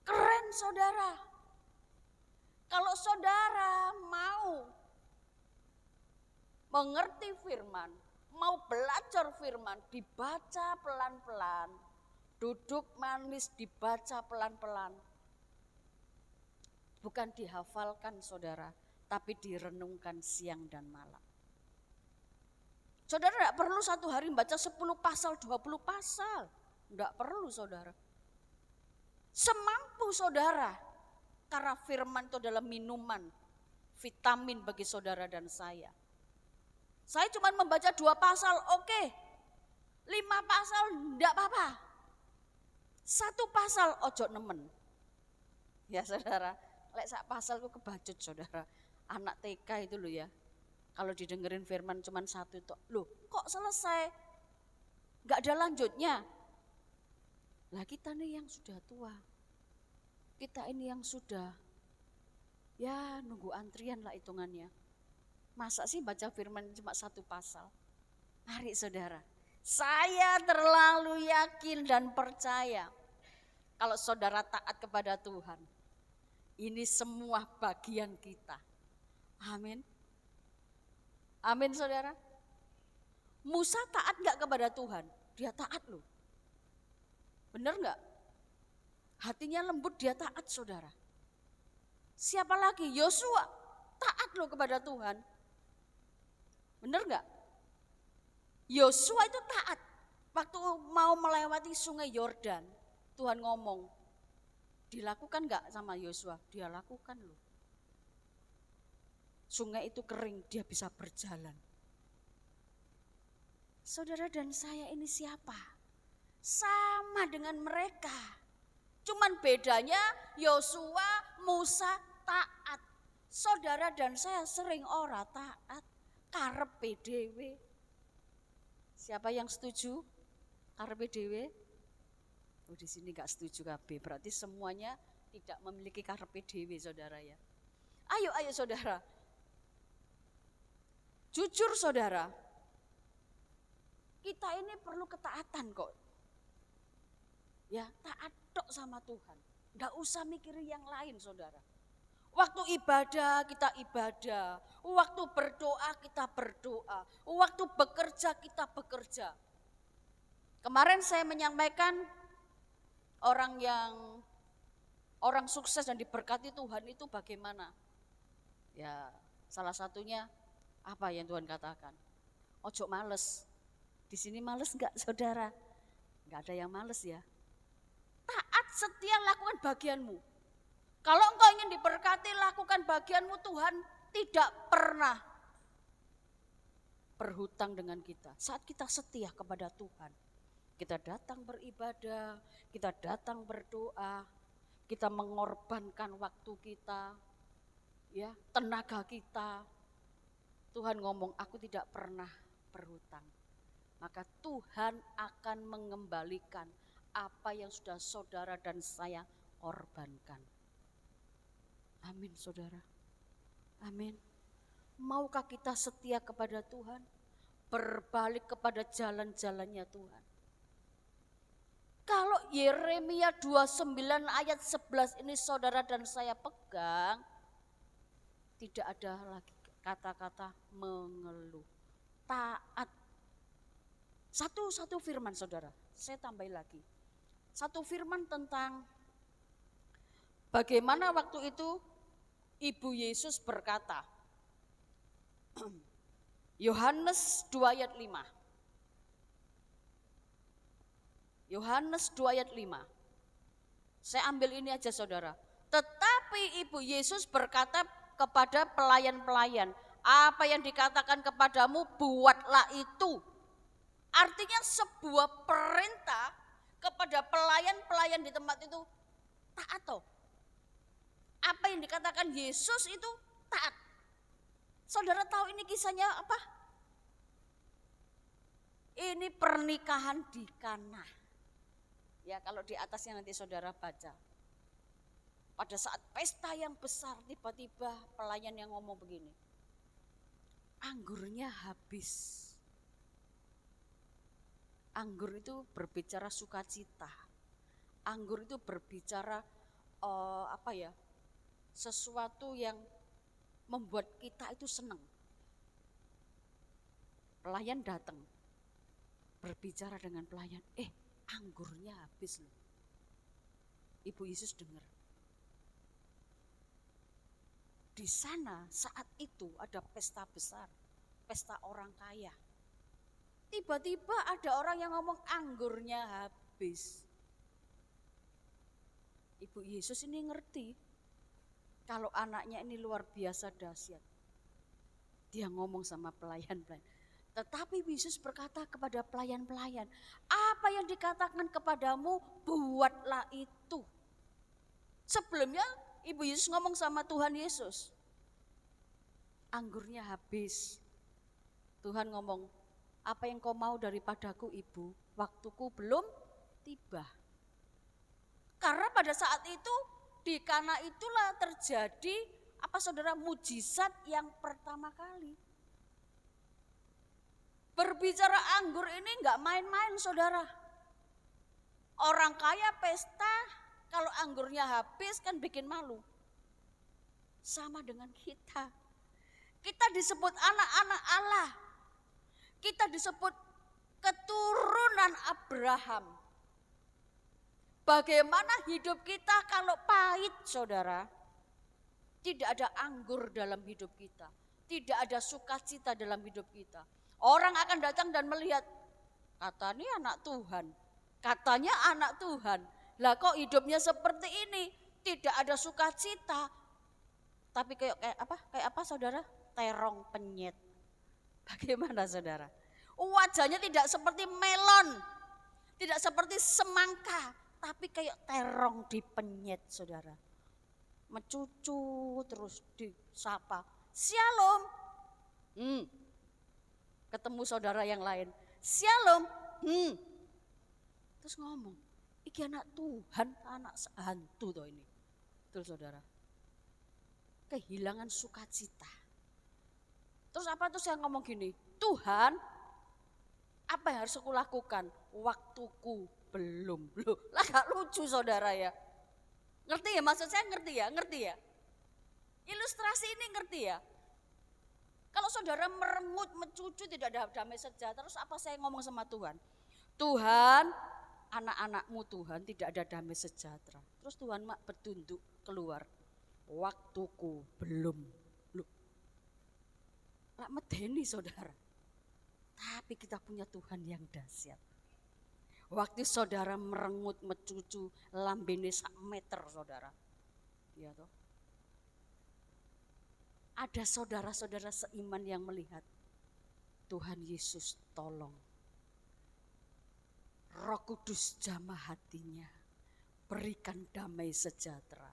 Keren saudara. Kalau saudara mau mengerti firman, mau belajar firman, dibaca pelan-pelan, duduk manis dibaca pelan-pelan. Bukan dihafalkan saudara, tapi direnungkan siang dan malam. Saudara tidak perlu satu hari membaca 10 pasal, 20 pasal. Tidak perlu saudara. Semampu saudara, karena firman itu adalah minuman, vitamin bagi saudara dan saya. Saya cuma membaca 2 pasal, oke. 5 pasal, tidak apa-apa. 1 pasal, ojo nemen. Ya saudara, lek sak pasal itu kebacut saudara. Anak TK itu loh ya. Kalau didengerin firman cuma 1 itu, loh kok selesai? Gak ada lanjutnya. Lah kita nih yang sudah tua. Kita ini yang sudah, ya nunggu antrian lah hitungannya. Masa sih baca firman cuma 1 pasal? Mari saudara, saya terlalu yakin dan percaya. Kalau saudara taat kepada Tuhan, ini semua bagian kita. Amin. Amin saudara. Musa taat gak kepada Tuhan? Dia taat loh. Benar gak? Hatinya lembut, dia taat saudara. Siapa lagi? Yosua taat loh kepada Tuhan. Benar gak? Yosua itu taat. Waktu mau melewati sungai Yordan, Tuhan ngomong, dilakukan gak sama Yosua? Dia lakukan loh. Sungai itu kering, dia bisa berjalan. Saudara dan saya ini siapa? Sama dengan mereka. Cuman bedanya Yosua, Musa taat. Saudara dan saya sering ora taat. Karepe dhewe. Siapa yang setuju? Karepe dhewe? Oh, di sini gak setuju kabeh. Berarti semuanya tidak memiliki karepe dhewe saudara ya. Ayo saudara. Jujur saudara, kita ini perlu ketaatan kok. Ya, taat tok sama Tuhan. Enggak usah mikirin yang lain saudara. Waktu ibadah kita ibadah, waktu berdoa kita berdoa, waktu bekerja kita bekerja. Kemarin saya menyampaikan orang sukses dan diberkati Tuhan itu bagaimana? Ya, salah satunya apa yang Tuhan katakan? Ojo males. Di sini males enggak saudara? Enggak ada yang males ya. Taat, setia, lakukan bagianmu. Kalau engkau ingin diberkati, lakukan bagianmu. Tuhan tidak pernah berhutang dengan kita. Saat kita setia kepada Tuhan, kita datang beribadah, kita datang berdoa, kita mengorbankan waktu kita, ya, tenaga kita. Tuhan ngomong, aku tidak pernah berhutang. Maka Tuhan akan mengembalikan apa yang sudah saudara dan saya korbankan. Amin saudara. Amin. Maukah kita setia kepada Tuhan? Berbalik kepada jalan-jalannya Tuhan. Kalau Yeremia 29 ayat 11 ini saudara dan saya pegang, tidak ada lagi kata-kata mengeluh. Taat. Satu firman saudara, saya tambahin lagi. Satu firman tentang bagaimana waktu itu Ibu Yesus berkata, Yohanes 2 ayat 5. Yohanes 2 ayat 5. Saya ambil ini aja saudara. Tetapi Ibu Yesus berkata kepada pelayan-pelayan, Apa yang dikatakan kepadamu, buatlah itu. Artinya sebuah perintah kepada pelayan-pelayan di tempat itu taat toh. Apa yang dikatakan Yesus itu taat. Saudara tahu ini kisahnya apa? Ini pernikahan di Kana. Ya, kalau di atasnya nanti saudara baca. Pada saat pesta yang besar, tiba-tiba pelayan yang ngomong begini. Anggurnya habis. Anggur itu berbicara sukacita. Anggur itu berbicara sesuatu yang membuat kita itu senang. Pelayan datang, berbicara dengan pelayan, anggurnya habis loh. Ibu Yesus dengar. Di sana saat itu ada pesta besar, pesta orang kaya. Tiba-tiba ada orang yang ngomong anggurnya habis. Ibu Yesus ini ngerti kalau anaknya ini luar biasa dahsyat. Dia ngomong sama pelayan-pelayan. Tetapi Yesus berkata kepada pelayan-pelayan, apa yang dikatakan kepadamu, buatlah itu. Sebelumnya Ibu Yesus ngomong sama Tuhan Yesus, anggurnya habis. Tuhan ngomong, apa yang kau mau daripadaku ibu, waktuku belum tiba. Karena pada saat itu di Kana itulah terjadi saudara, mujizat yang pertama kali. Berbicara anggur ini enggak main-main saudara. Orang kaya pesta, kalau anggurnya habis kan bikin malu. Sama dengan kita. Kita disebut anak-anak Allah. Kita disebut keturunan Abraham. Bagaimana hidup kita kalau pahit saudara? Tidak ada anggur dalam hidup kita. Tidak ada sukacita dalam hidup kita. Orang akan datang dan melihat, katanya anak Tuhan, katanya anak Tuhan. Lah kok hidupnya seperti ini, tidak ada sukacita. Tapi kayak apa saudara? Terong penyet. Bagaimana saudara? Wajahnya tidak seperti melon, tidak seperti semangka, tapi kayak terong dipenyet saudara. Mencucu terus disapa, Shalom. Ketemu saudara yang lain, Shalom. Terus ngomong, iki anak Tuhan, anak hantu toh ini. Betul saudara. Kehilangan sukacita. Terus saya ngomong gini, Tuhan, apa yang harus aku lakukan? Waktuku belum. Loh, lah gak lucu saudara ya. Ngerti ya, maksud saya ngerti ya. Ilustrasi ini ngerti ya. Kalau saudara merengut, mencucu, tidak ada damai sejahtera, terus apa saya ngomong sama Tuhan? Tuhan, anak-anakmu Tuhan tidak ada damai sejahtera. Terus Tuhan bertunduk keluar, waktuku belum. Loh, lah medeni saudara. Tapi kita punya Tuhan yang dahsyat. Waktu saudara merengut, mencucu, lambene sak meter saudara. Iya toh. Ada saudara-saudara seiman yang melihat Tuhan Yesus tolong. Roh Kudus jamah hatinya, berikan damai sejahtera.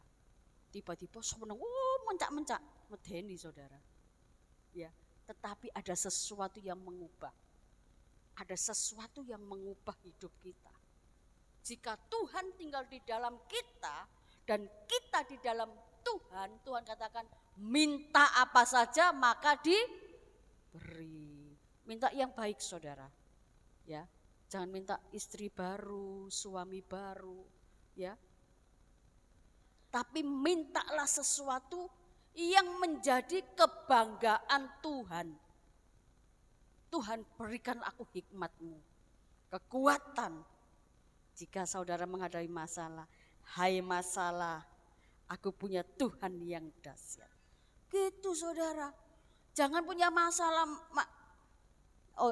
Tiba-tiba semeneng, mencak-mencak, medeni saudara. Ya, tetapi ada sesuatu yang mengubah. Ada sesuatu yang mengubah hidup kita. Jika Tuhan tinggal di dalam kita dan kita di dalam Tuhan, Tuhan katakan minta apa saja maka diberi. Minta yang baik saudara. Ya, jangan minta istri baru, suami baru, ya. Tapi mintalah sesuatu yang menjadi kebanggaan Tuhan. Tuhan berikan aku hikmat-Mu, kekuatan. Jika saudara menghadapi masalah, hai masalah, aku punya Tuhan yang dahsyat. Gitu saudara. Jangan punya masalah,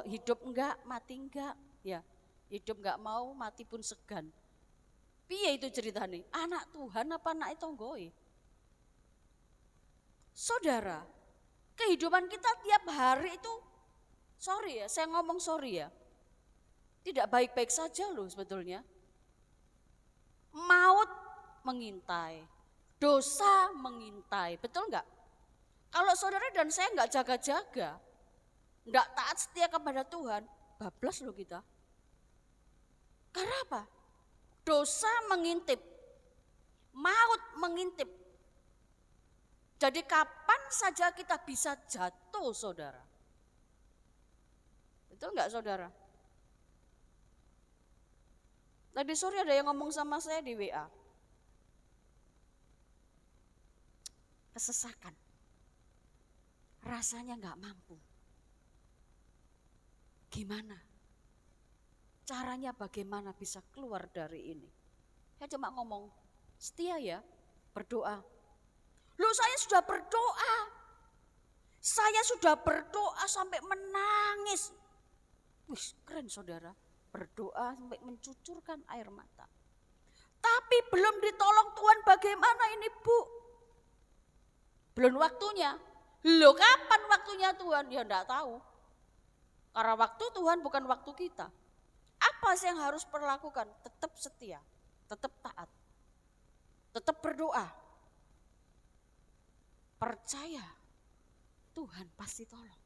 hidup enggak, mati enggak. Ya, hidup enggak mau, mati pun segan. Piye itu ceritanya? Anak Tuhan apa anak tonggoe? Saudara, Kehidupan kita tiap hari itu, sorry ya, saya ngomong sorry ya, tidak baik-baik saja loh sebetulnya. Maut mengintai, dosa mengintai, betul enggak? Kalau saudara dan saya enggak jaga-jaga, enggak taat setia kepada Tuhan, bablas loh kita. Karena apa? Dosa mengintip, maut mengintip. Jadi kapan saja kita bisa jatuh, saudara. Betul enggak, saudara? Tadi sore ada yang ngomong sama saya di WA. Kesesakan. Rasanya enggak mampu. Gimana? Caranya bagaimana bisa keluar dari ini? Saya cuma ngomong, setia ya, berdoa. Loh, saya sudah berdoa. Saya sudah berdoa sampai menangis. Wih, keren saudara. Berdoa sampai mencucurkan air mata. Tapi belum ditolong Tuhan, bagaimana ini Bu? Belum waktunya. Loh, kapan waktunya Tuhan? Ya enggak tahu. Karena waktu Tuhan bukan waktu kita. Apa sih yang harus perlakukan? Tetap setia, tetap taat, tetap berdoa. Percaya Tuhan pasti tolong.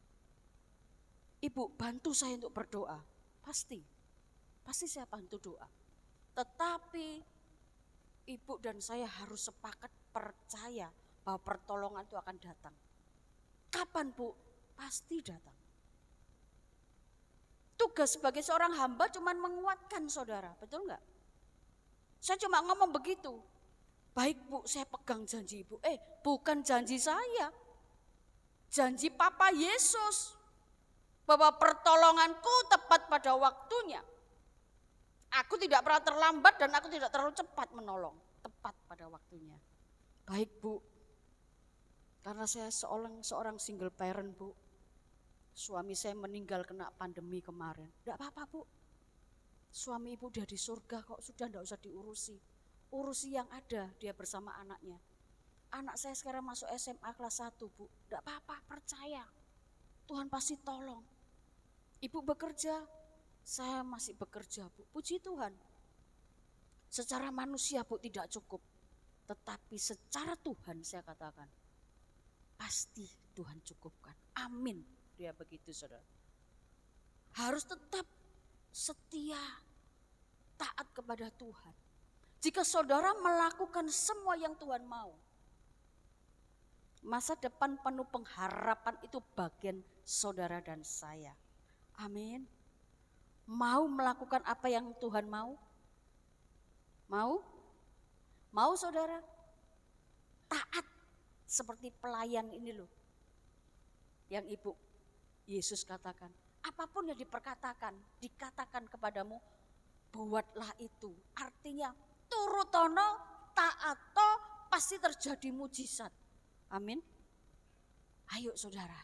Ibu bantu saya untuk berdoa. Pasti saya bantu doa. Tetapi ibu dan saya harus sepakat percaya bahwa pertolongan itu akan datang. Kapan Bu? Pasti datang. Tugas sebagai seorang hamba cuma menguatkan saudara, betul enggak? Saya cuma ngomong begitu. Baik Bu, saya pegang janji Ibu. Bukan janji saya. Janji Papa Yesus. Bahwa pertolonganku tepat pada waktunya. Aku tidak pernah terlambat dan aku tidak terlalu cepat menolong. Tepat pada waktunya. Baik Bu. Karena saya seorang single parent Bu. Suami saya meninggal kena pandemi kemarin. Tidak apa-apa Bu. Suami Ibu udah di surga kok, sudah tidak usah diurusi. Urusi yang ada, dia bersama anaknya. Anak saya sekarang masuk SMA kelas 1 Bu. Tidak apa-apa, percaya. Tuhan pasti tolong. Ibu bekerja, saya masih bekerja Bu. Puji Tuhan. Secara manusia Bu tidak cukup. Tetapi secara Tuhan saya katakan, pasti Tuhan cukupkan. Amin. Dia begitu saudara. Harus tetap setia, taat kepada Tuhan. Jika saudara melakukan semua yang Tuhan mau, masa depan penuh pengharapan itu bagian saudara dan saya. Amin. Mau melakukan apa yang Tuhan mau? Mau? Mau saudara? Taat seperti pelayan ini loh. Yang Ibu Yesus katakan, apapun yang dikatakan kepadamu, buatlah itu. Artinya turutono, taato, pasti terjadi mujizat. Amin. Ayo saudara.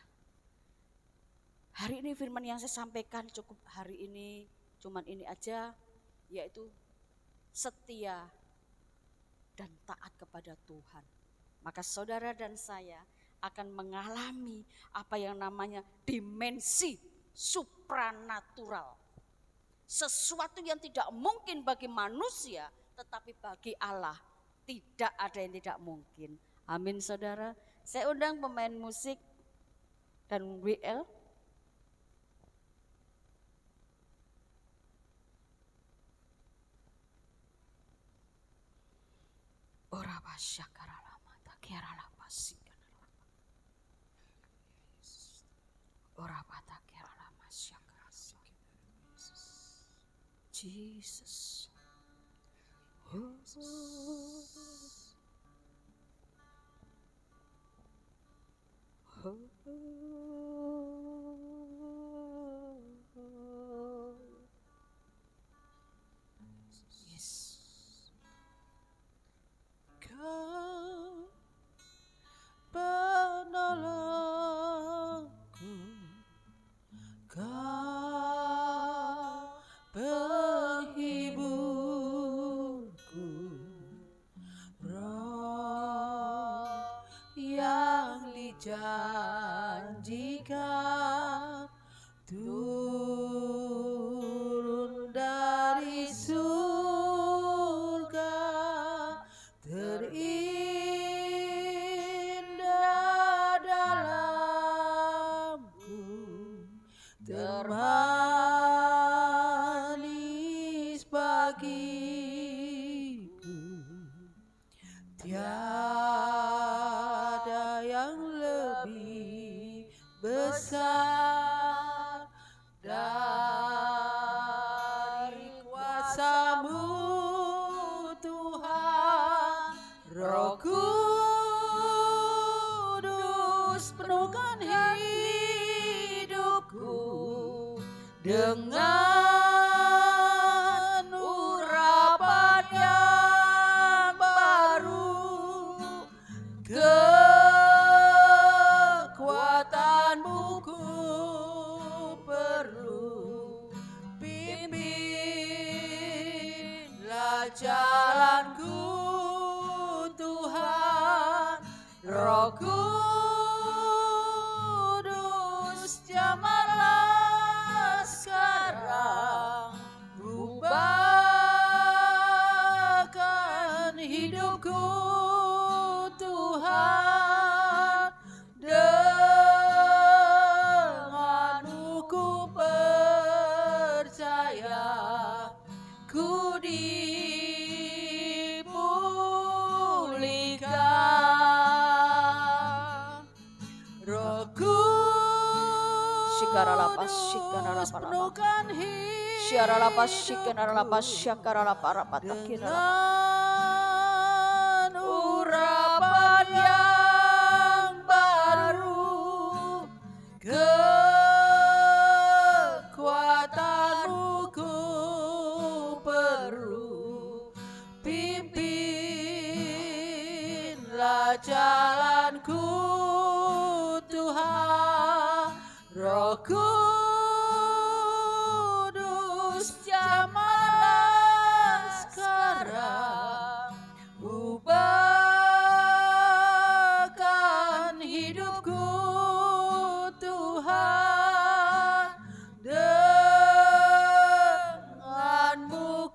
Hari ini firman yang saya sampaikan cukup hari ini, cuman ini aja, yaitu setia dan taat kepada Tuhan. Maka saudara dan saya akan mengalami apa yang namanya dimensi supranatural. Sesuatu yang tidak mungkin bagi manusia, tetapi bagi Allah tidak ada yang tidak mungkin. Amin saudara. Saya undang pemain musik dan WL. Ora basyakara lama tak kira lama sih. Ora bata kira lama syakara. Jesus. Yes. Kau penolongku, Kau penghiburku, Roh yang lijah janjikan turun dari surga, terindah dalamku, termanis bagiku. Tiada yang lebih besar dari kuasa-Mu, Tuhan. Roh Kudus, penuhkan hidupku dengan urapan yang baru. Kekuatan-Mu ku perlu, pimpinlah jalanku, Tuhan. Roh Kudus, jamahlah sekarang, ubahkan hidupku, Tuhan. Denganmu ku percaya, ku dipulihkan. Roh Kudus, penuhkan dengan urapan yang baru. Kekuatan-Mu ku perlu, pimpinlah jalanku, Tuhan. Roh Kudus, jamahlah sekarang, ubahkan hidupku, Tuhan. Denganmu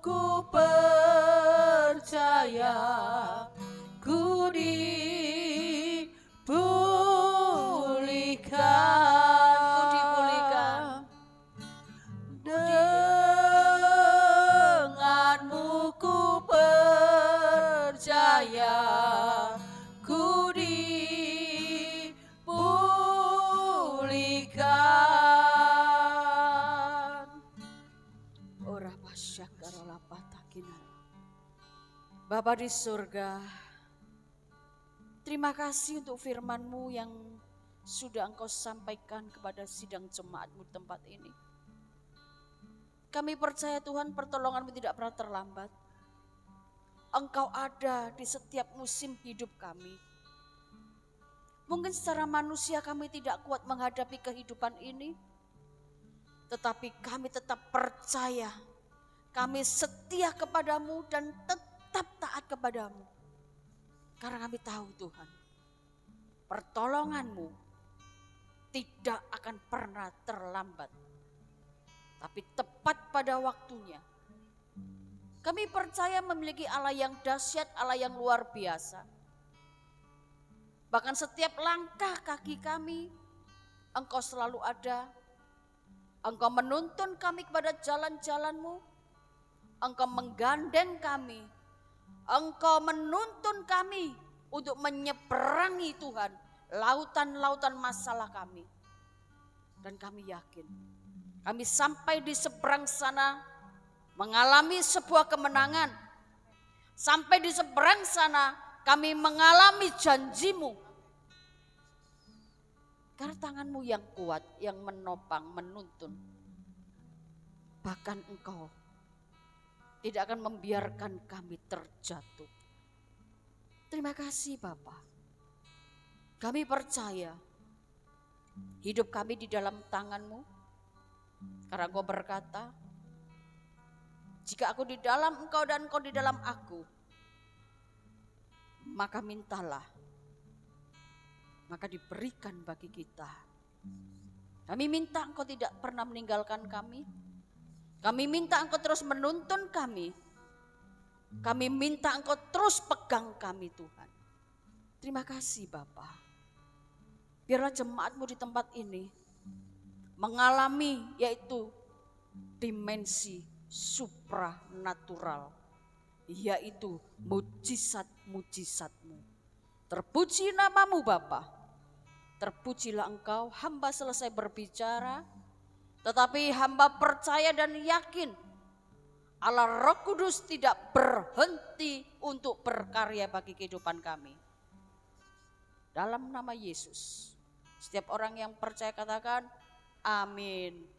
ku percaya, ku dipulihkan. Denganmu ku percaya, ku dipulihkan. Ora pasyakkaralapatakinan. Bapa di surga, terima kasih untuk firman-Mu yang sudah Engkau sampaikan kepada sidang jemaat-Mu di tempat ini. Kami percaya Tuhan, pertolongan-Mu tidak pernah terlambat. Engkau ada di setiap musim hidup kami. Mungkin secara manusia kami tidak kuat menghadapi kehidupan ini, tetapi kami tetap percaya, kami setia kepadamu dan tetap taat kepadamu. Karena kami tahu Tuhan, pertolongan-Mu tidak akan pernah terlambat, tapi tepat pada waktunya. Kami percaya memiliki Allah yang dahsyat, Allah yang luar biasa. Bahkan setiap langkah kaki kami, Engkau selalu ada. Engkau menuntun kami kepada jalan-jalan-Mu. Engkau menggandeng kami. Engkau menuntun kami untuk menyeberangi Tuhan lautan-lautan masalah kami. Dan kami yakin, kami sampai di seberang sana mengalami sebuah kemenangan. Sampai di seberang sana kami mengalami janji-Mu. Karena tangan-Mu yang kuat, yang menopang, menuntun. Bahkan Engkau tidak akan membiarkan kami terjatuh. Terima kasih Bapa. Kami percaya hidup kami di dalam tangan-Mu. Karena Engkau berkata, jika aku di dalam Engkau dan Engkau di dalam aku, maka mintalah maka diberikan bagi kita. Kami minta Engkau tidak pernah meninggalkan kami. Kami minta Engkau terus menuntun kami. Kami minta Engkau terus pegang kami Tuhan. Terima kasih Bapa. Biarlah jemaat-Mu di tempat ini mengalami yaitu dimensi supranatural, yaitu mujizat-mujizat-Mu. Terpuji nama-Mu Bapa. Terpujilah Engkau, hamba selesai berbicara, tetapi hamba percaya dan yakin Allah Roh Kudus tidak berhenti untuk berkarya bagi kehidupan kami. Dalam nama Yesus, setiap orang yang percaya katakan amin.